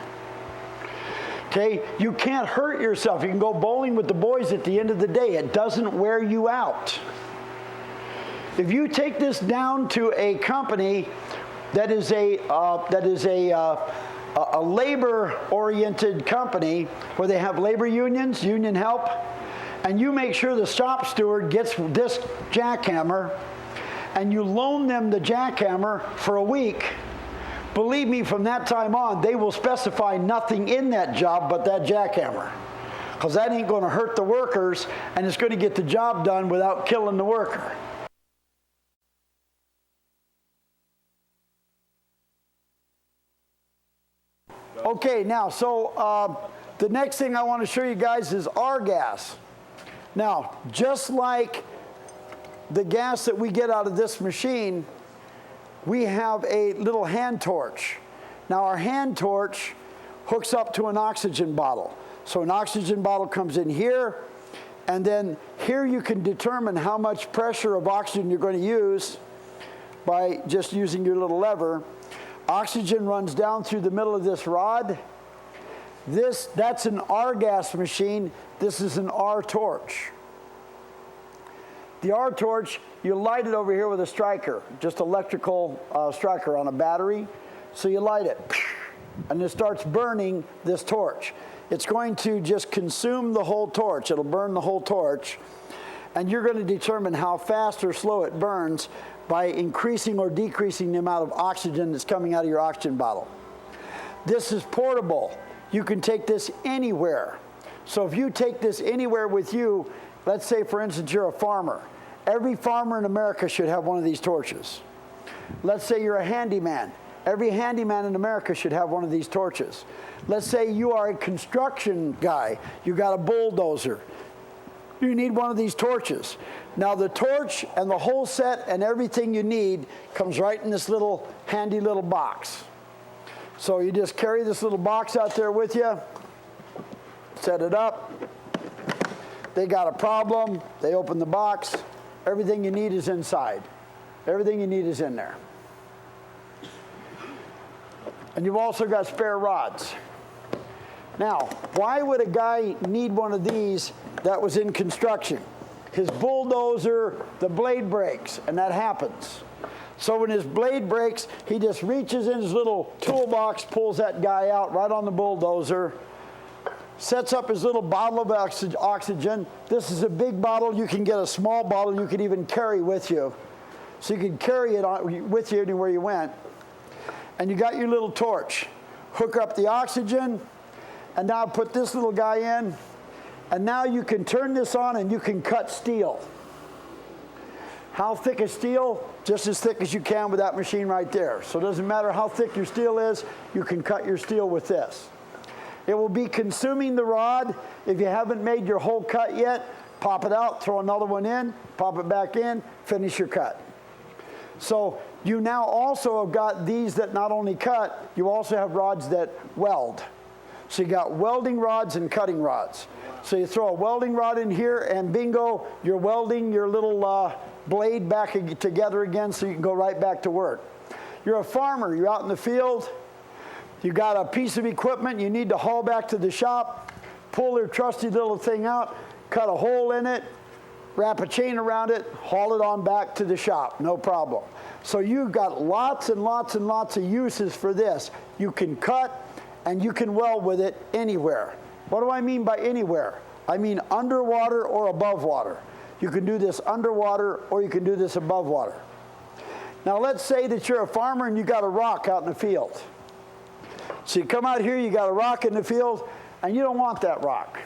Okay? You can't hurt yourself. You can go bowling with the boys at the end of the day. It doesn't wear you out. If you take this down to a company that is a labor-oriented company where they have labor unions, union help, and you make sure the shop steward gets this jackhammer, and you loan them the jackhammer for a week, believe me, from that time on, they will specify nothing in that job but that jackhammer. Because that ain't going to hurt the workers, and it's going to get the job done without killing the worker. Okay, now, so the next thing I want to show you guys is our gas. Now, just like the gas that we get out of this machine, we have a little hand torch. Now, our hand torch hooks up to an oxygen bottle. So an oxygen bottle comes in here, and then here you can determine how much pressure of oxygen you're going to use by just using your little lever. Oxygen runs down through the middle of this rod. That's an R gas machine. This is an R torch. The R torch, you light it over here with a striker, just electrical striker on a battery. So you light it, and it starts burning this torch. It's going to just consume the whole torch. It'll burn the whole torch, and you're going to determine how fast or slow it burns by increasing or decreasing the amount of oxygen that's coming out of your oxygen bottle. This is portable. You can take this anywhere. So if you take this anywhere with you, let's say, for instance, you're a farmer. Every farmer in America should have one of these torches. Let's say you're a handyman. Every handyman in America should have one of these torches. Let's say you are a construction guy. You got a bulldozer. You need one of these torches. Now the torch and the whole set and everything you need comes right in this little handy little box. So you just carry this little box out there with you, set it up. They got a problem, they open the box. Everything you need is inside. Everything you need is in there. And you've also got spare rods. Now, why would a guy need one of these that was in construction? His bulldozer, the blade breaks, and that happens. So when his blade breaks, he just reaches in his little toolbox, pulls that guy out right on the bulldozer, sets up his little bottle of oxygen. This is a big bottle. You can get a small bottle you could even carry with you. So you can carry it with you anywhere you went. And you got your little torch. Hook up the oxygen, and now put this little guy in, and now you can turn this on and you can cut steel. How thick is steel? Just as thick as you can with that machine right there. So it doesn't matter how thick your steel is, you can cut your steel with this. It will be consuming the rod. If you haven't made your whole cut yet, pop it out, throw another one in, pop it back in, finish your cut. So you now also have got these that not only cut, you also have rods that weld. So you got welding rods and cutting rods. So you throw a welding rod in here, and bingo, you're welding your little blade back together again so you can go right back to work. You're a farmer, you're out in the field, you got a piece of equipment you need to haul back to the shop, pull your trusty little thing out, cut a hole in it, wrap a chain around it, haul it on back to the shop, no problem. So you've got lots and lots and lots of uses for this. You can cut and you can weld with it anywhere. What do I mean by anywhere? I mean underwater or above water. You can do this underwater or you can do this above water. Now let's say that you're a farmer and you got a rock out in the field. So you come out here, you got a rock in the field, and you don't want that rock.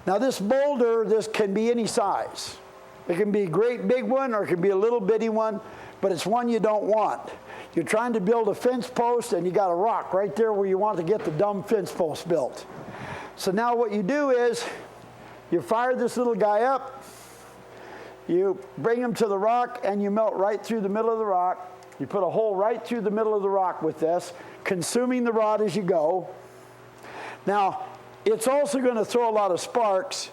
Now this boulder, this can be any size. It can be a great big one or it can be a little bitty one, but it's one you don't want. You're trying to build a fence post and you got a rock right there where you want to get the dumb fence post built. So now what you do is you fire this little guy up, you bring him to the rock, and you melt right through the middle of the rock. You put a hole right through the middle of the rock with this, consuming the rod as you go. Now, it's also going to throw a lot of sparks,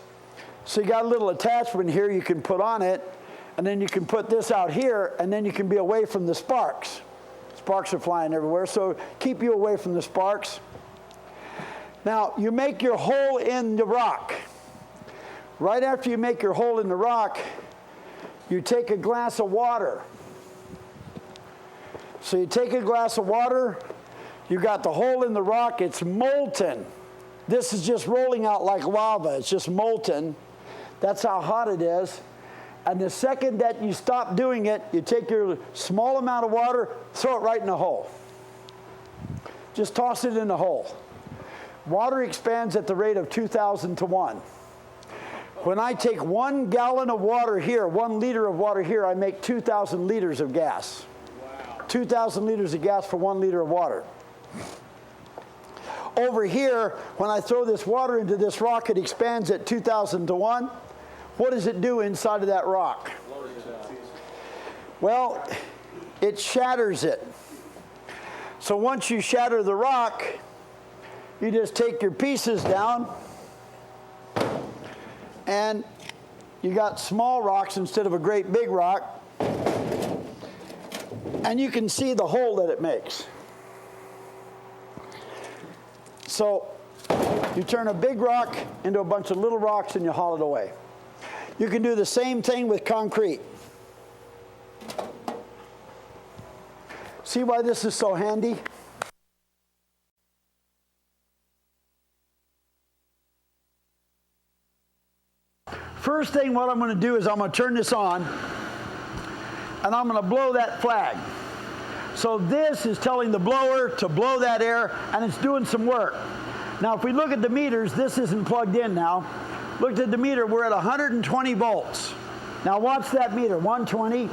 so you got a little attachment here you can put on it, and then you can put this out here, and then you can be away from the sparks. Sparks are flying everywhere, so keep you away from the sparks. Now, you make your hole in the rock. Right after you make your hole in the rock, you take a glass of water. So you take a glass of water, you got the hole in the rock, it's molten. This is just rolling out like lava, it's just molten. That's how hot it is. And the second that you stop doing it, you take your small amount of water, throw it right in the hole. Just toss it in the hole. Water expands at the rate of 2,000 to 1. When I take 1 gallon of water here, 1 liter of water here, I make 2,000 liters of gas. Wow. 2,000 liters of gas for 1 liter of water. over here, when I throw this water into this rock, it expands at 2,000 to 1. What does it do inside of that rock? Well, it shatters it. So once you shatter the rock, you just take your pieces down, and you got small rocks instead of a great big rock, and you can see the hole that it makes. So you turn a big rock into a bunch of little rocks and you haul it away. You can do the same thing with concrete. See why this is so handy? First thing what I'm going to do is I'm going to turn this on, and I'm going to blow that flag. So this is telling the blower to blow that air, and it's doing some work. Now if we look at the meters, this isn't plugged in now. Look at the meter, we're at 120 volts. Now watch that meter, 120.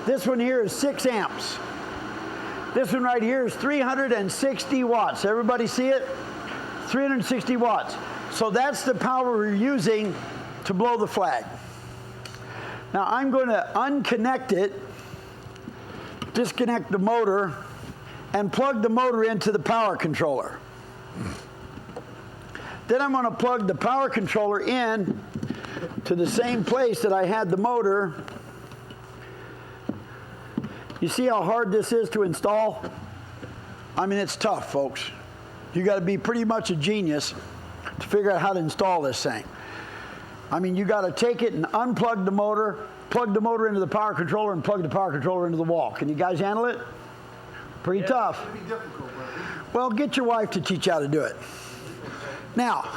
This one here is 6 amps. This one right here is 360 watts. Everybody see it? 360 watts. So that's the power we're using to blow the flag. Now I'm going to unconnect it, disconnect the motor, and plug the motor into the power controller. Then I'm going to plug the power controller in to the same place that I had the motor. You see how hard this is to install? I mean, it's tough, folks. You got to be pretty much a genius to figure out how to install this thing. I mean, you got to take it and unplug the motor, plug the motor into the power controller, and plug the power controller into the wall. Can you guys handle it? Pretty tough. It'd be difficult, but well, get your wife to teach you how to do it. Now,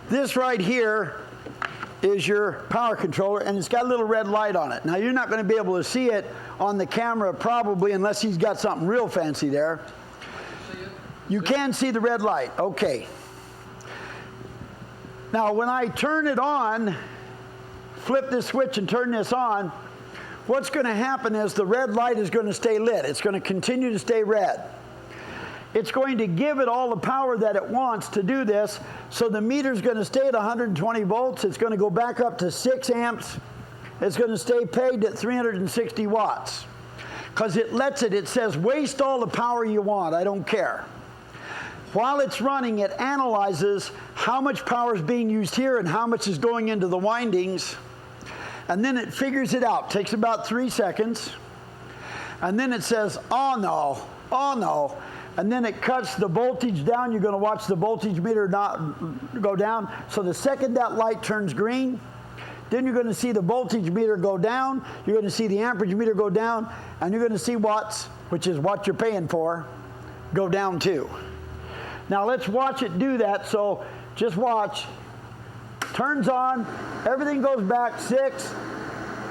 this right here is your power controller, and it's got a little red light on it. Now, you're not going to be able to see it on the camera probably unless he's got something real fancy there. You can see the red light. Okay. Now, when I turn it on, flip this switch and turn this on, what's going to happen is the red light is going to stay lit. It's going to continue to stay red. It's going to give it all the power that it wants to do this, so the meter's going to stay at 120 volts. It's going to go back up to 6 amps. It's going to stay pegged at 360 watts. Because it lets it says, waste all the power you want, I don't care. While it's running, it analyzes how much power is being used here and how much is going into the windings. And then it figures it out. Takes about 3 seconds. And then it says, oh no, oh no. And then it cuts the voltage down. You're going to watch the voltage meter not go down. So the second that light turns green, then you're going to see the voltage meter go down. You're going to see the amperage meter go down. And you're going to see watts, which is what you're paying for, go down too. Now let's watch it do that. So just watch. Turns on. Everything goes back 6.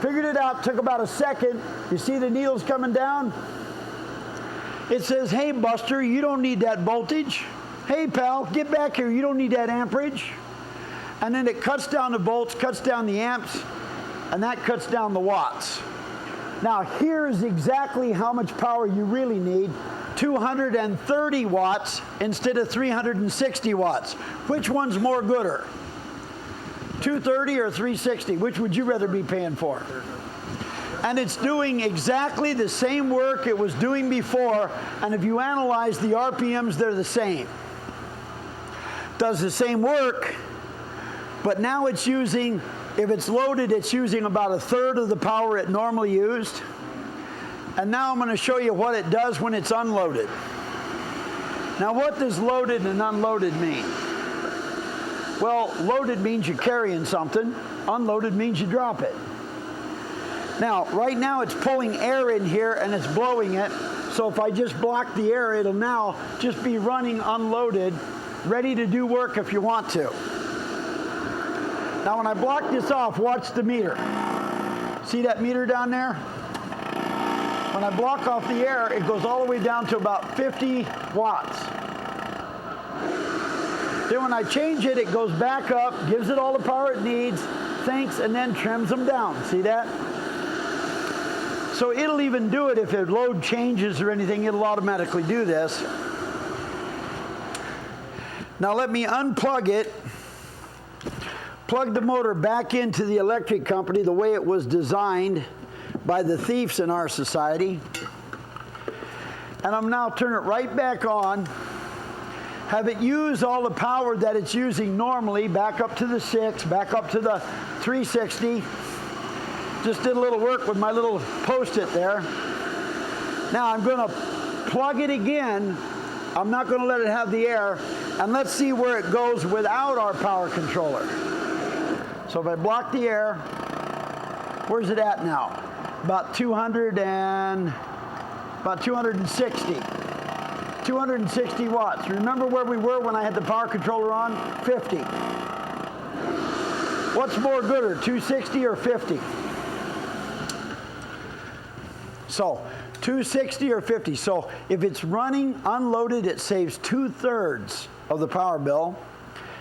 Figured it out. Took about a second. You see the needles coming down? It says, hey, Buster, you don't need that voltage. Hey, pal, get back here. You don't need that amperage. And then it cuts down the volts, cuts down the amps, and that cuts down the watts. Now, here's exactly how much power you really need. 230 watts instead of 360 watts. Which one's more gooder? 230 or 360? Which would you rather be paying for? And it's doing exactly the same work it was doing before, and if you analyze the RPMs, they're the same. Does the same work, but now it's using, if it's loaded, it's using about 1/3 of the power it normally used. And now I'm going to show you what it does when it's unloaded. Now, what does loaded and unloaded mean? Well, loaded means you're carrying something. Unloaded means you drop it. Now, right now it's pulling air in here and it's blowing it. So if I just block the air, it'll now just be running unloaded, ready to do work if you want to. Now, when I block this off, watch the meter. See that meter down there? When I block off the air, it goes all the way down to about 50 watts. Then when I change it, it goes back up, gives it all the power it needs, thinks, and then trims them down. See that? So it'll even do it if a load changes or anything, it'll automatically do this. Now let me unplug it, plug the motor back into the electric company the way it was designed by the thieves in our society. And I'm now turning it right back on, have it use all the power that it's using normally, back up to the 6, back up to the 360. Just did a little work with my little post-it there. Now I'm going to plug it again. I'm not going to let it have the air, and let's see where it goes without our power controller. So if I block the air, where's it at now? About 260. 260 watts. Remember where we were when I had the power controller on? 50. What's more gooder, 260 or 50? So 260 or 50. So if it's running unloaded, it saves 2/3 of the power bill.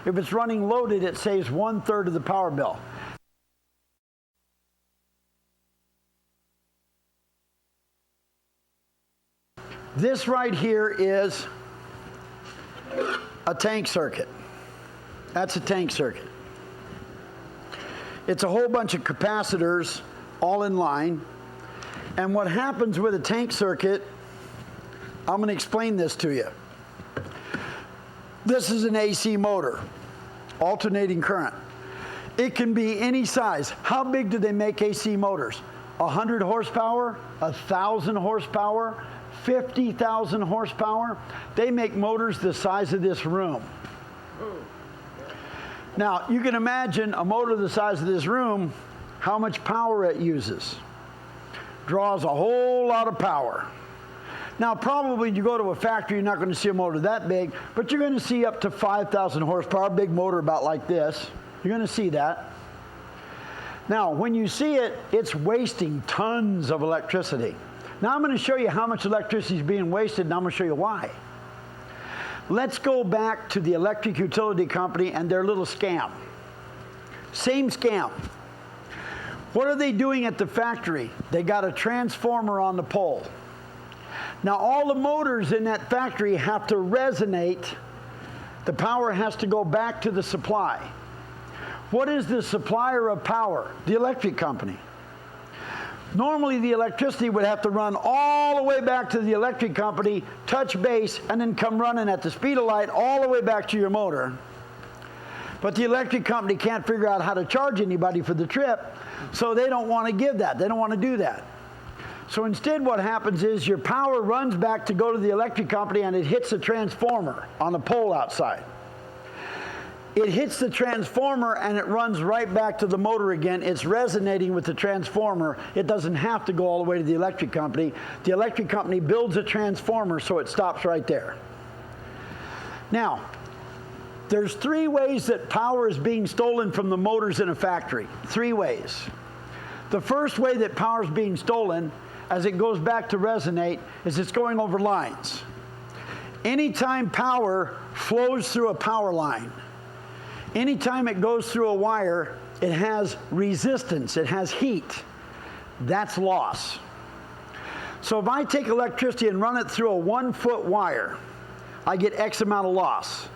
If it's running loaded, it saves 1/3 of the power bill. This right here is a tank circuit. That's a tank circuit. It's a whole bunch of capacitors all in line. And what happens with a tank circuit, I'm going to explain this to you. This is an AC motor, alternating current. It can be any size. How big do they make AC motors? 100 horsepower, 1,000 horsepower, 50,000 horsepower. They make motors the size of this room. Now, you can imagine a motor the size of this room, how much power it uses. Draws a whole lot of power. Now, probably you go to a factory, you're not going to see a motor that big, but you're going to see up to 5,000 horsepower, a big motor about like this. You're going to see that. Now, when you see it, it's wasting tons of electricity. Now, I'm going to show you how much electricity is being wasted, and I'm going to show you why. Let's go back to the electric utility company and their little scam. Same scam. What are they doing at the factory? They got a transformer on the pole. Now, all the motors in that factory have to resonate. The power has to go back to the supply. What is the supplier of power? The electric company. Normally, the electricity would have to run all the way back to the electric company, touch base, and then come running at the speed of light all the way back to your motor. But the electric company can't figure out how to charge anybody for the trip, so they don't want to give that. They don't want to do that. So instead what happens is your power runs back to go to the electric company, and it hits a transformer on the pole outside. It hits the transformer and it runs right back to the motor again. It's resonating with the transformer. It doesn't have to go all the way to the electric company. The electric company builds a transformer so it stops right there. Now, there's 3 ways that power is being stolen from the motors in a factory. 3 ways. The first way that power is being stolen as it goes back to resonate is it's going over lines. Anytime power flows through a power line, anytime it goes through a wire, it has resistance, it has heat. That's loss. So if I take electricity and run it through a 1-foot wire, I get X amount of loss.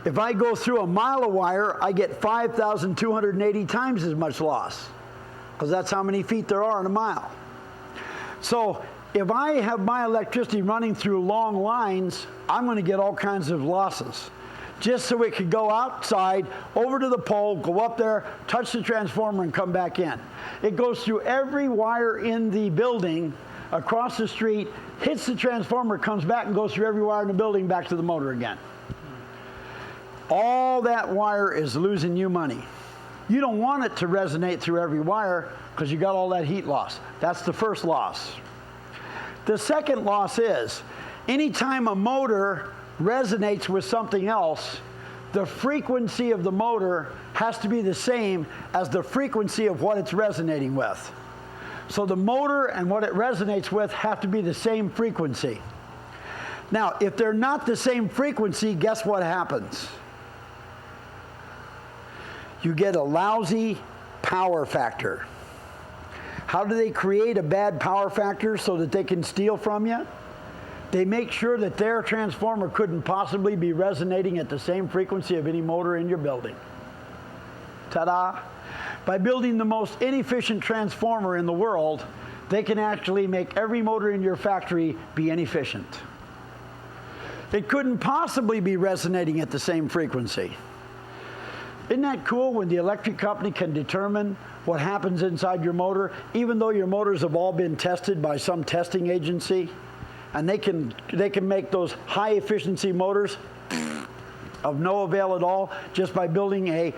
If I go through a mile of wire, I get 5,280 times as much loss, because that's how many feet there are in a mile. So if I have my electricity running through long lines, I'm going to get all kinds of losses. Just so it could go outside, over to the pole, go up there, touch the transformer, and come back in. It goes through every wire in the building, across the street, hits the transformer, comes back, and goes through every wire in the building, back to the motor again. All that wire is losing you money. You don't want it to resonate through every wire because you got all that heat loss. That's the first loss. The second loss is, anytime a motor resonates with something else, the frequency of the motor has to be the same as the frequency of what it's resonating with. So the motor and what it resonates with have to be the same frequency. Now, if they're not the same frequency, guess what happens? You get a lousy power factor. How do they create a bad power factor so that they can steal from you? They make sure that their transformer couldn't possibly be resonating at the same frequency of any motor in your building. Ta-da! By building the most inefficient transformer in the world, they can actually make every motor in your factory be inefficient. It couldn't possibly be resonating at the same frequency. Isn't that cool when the electric company can determine what happens inside your motor, even though your motors have all been tested by some testing agency, and they can make those high efficiency motors of no avail at all just by building a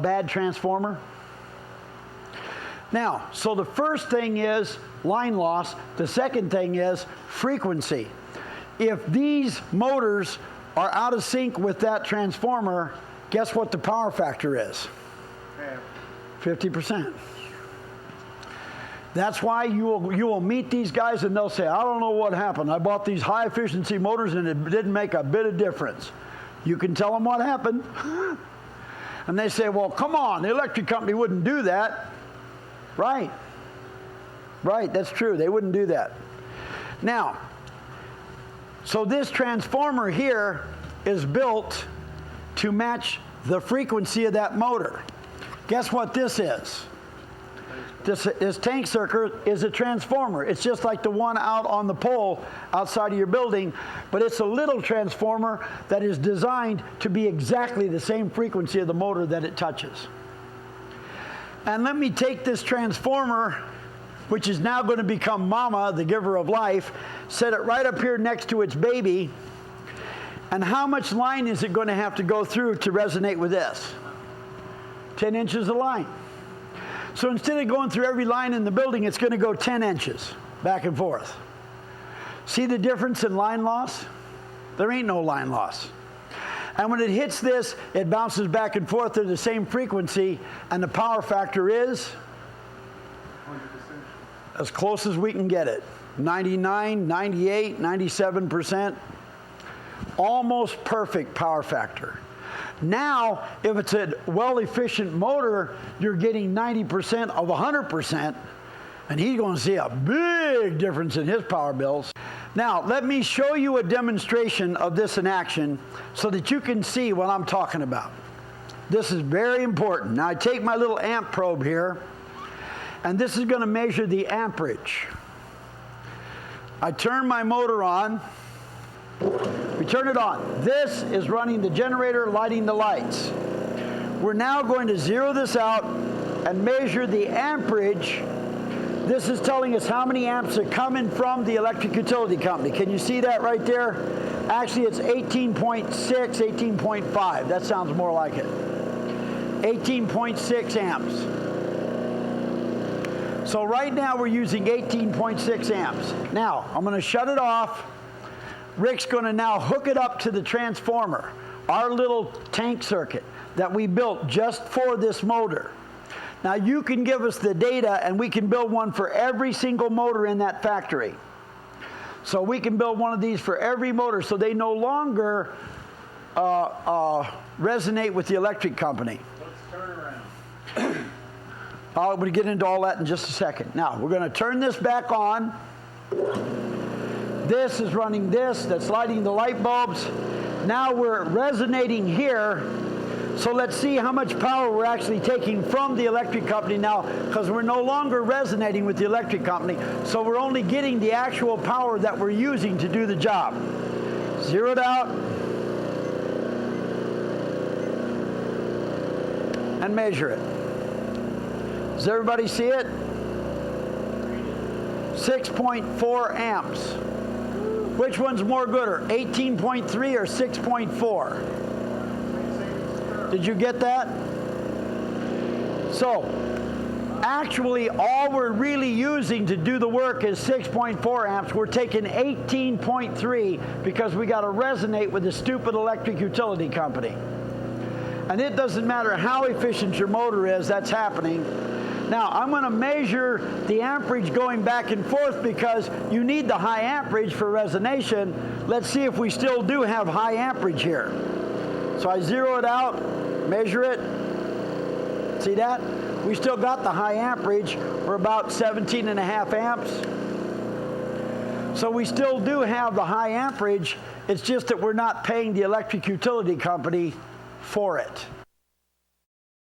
bad transformer? Now, so the first thing is line loss. The second thing is frequency. If these motors are out of sync with that transformer, guess what the power factor is? 50%. That's why you will meet these guys and they'll say, I don't know what happened. I bought these high efficiency motors and it didn't make a bit of difference. You can tell them what happened. And they say, well, come on, the electric company wouldn't do that. Right. Right, that's true. They wouldn't do that. Now, so this transformer here is built to match the frequency of that motor. Guess what this is? This tank circuit is a transformer. It's just like the one out on the pole outside of your building, but it's a little transformer that is designed to be exactly the same frequency of the motor that it touches. And let me take this transformer, which is now going to become Mama, the giver of life, set it right up here next to its baby. And how much line is it going to have to go through to resonate with this? 10 inches of line. So instead of going through every line in the building, it's going to go 10 inches back and forth. See the difference in line loss? There ain't no line loss. And when it hits this, it bounces back and forth at the same frequency, and the power factor is 100%. As close as we can get it. 99, 98, 97%. Almost perfect power factor. Now, if it's a well-efficient motor, you're getting 90% of 100%, and he's going to see a big difference in his power bills. Now, let me show you a demonstration of this in action so that you can see what I'm talking about. This is very important. Now, I take my little amp probe here, and this is going to measure the amperage. I turn my motor on. We turn it on. This is running the generator, lighting the lights. We're now going to zero this out and measure the amperage. This is telling us how many amps are coming from the electric utility company. Can you see that right there? Actually, it's 18.6, 18.5. That sounds more like it. 18.6 amps. So right now we're using 18.6 amps. Now, I'm going to shut it off. Rick's going to now hook it up to the transformer, our little tank circuit that we built just for this motor. Now you can give us the data and we can build one for every single motor in that factory. So we can build one of these for every motor so they no longer resonate with the electric company. Let's turn around. I'm going to get into all that in just a second. Now we're going to turn this back on. This is running this, that's lighting the light bulbs. Now we're resonating here. So let's see how much power we're actually taking from the electric company now, because we're no longer resonating with the electric company. So we're only getting the actual power that we're using to do the job. Zero it out. And measure it. Does everybody see it? 6.4 amps. Which one's more gooder, 18.3 or 6.4? Did you get that? So, actually, all we're really using to do the work is 6.4 amps. We're taking 18.3 because we got to resonate with the stupid electric utility company. And it doesn't matter how efficient your motor is, that's happening. Now, I'm going to measure the amperage going back and forth because you need the high amperage for resonation. Let's see if we still do have high amperage here. So I zero it out, measure it. See that? We still got the high amperage. We're about 17.5 amps. So we still do have the high amperage. It's just that we're not paying the electric utility company for it.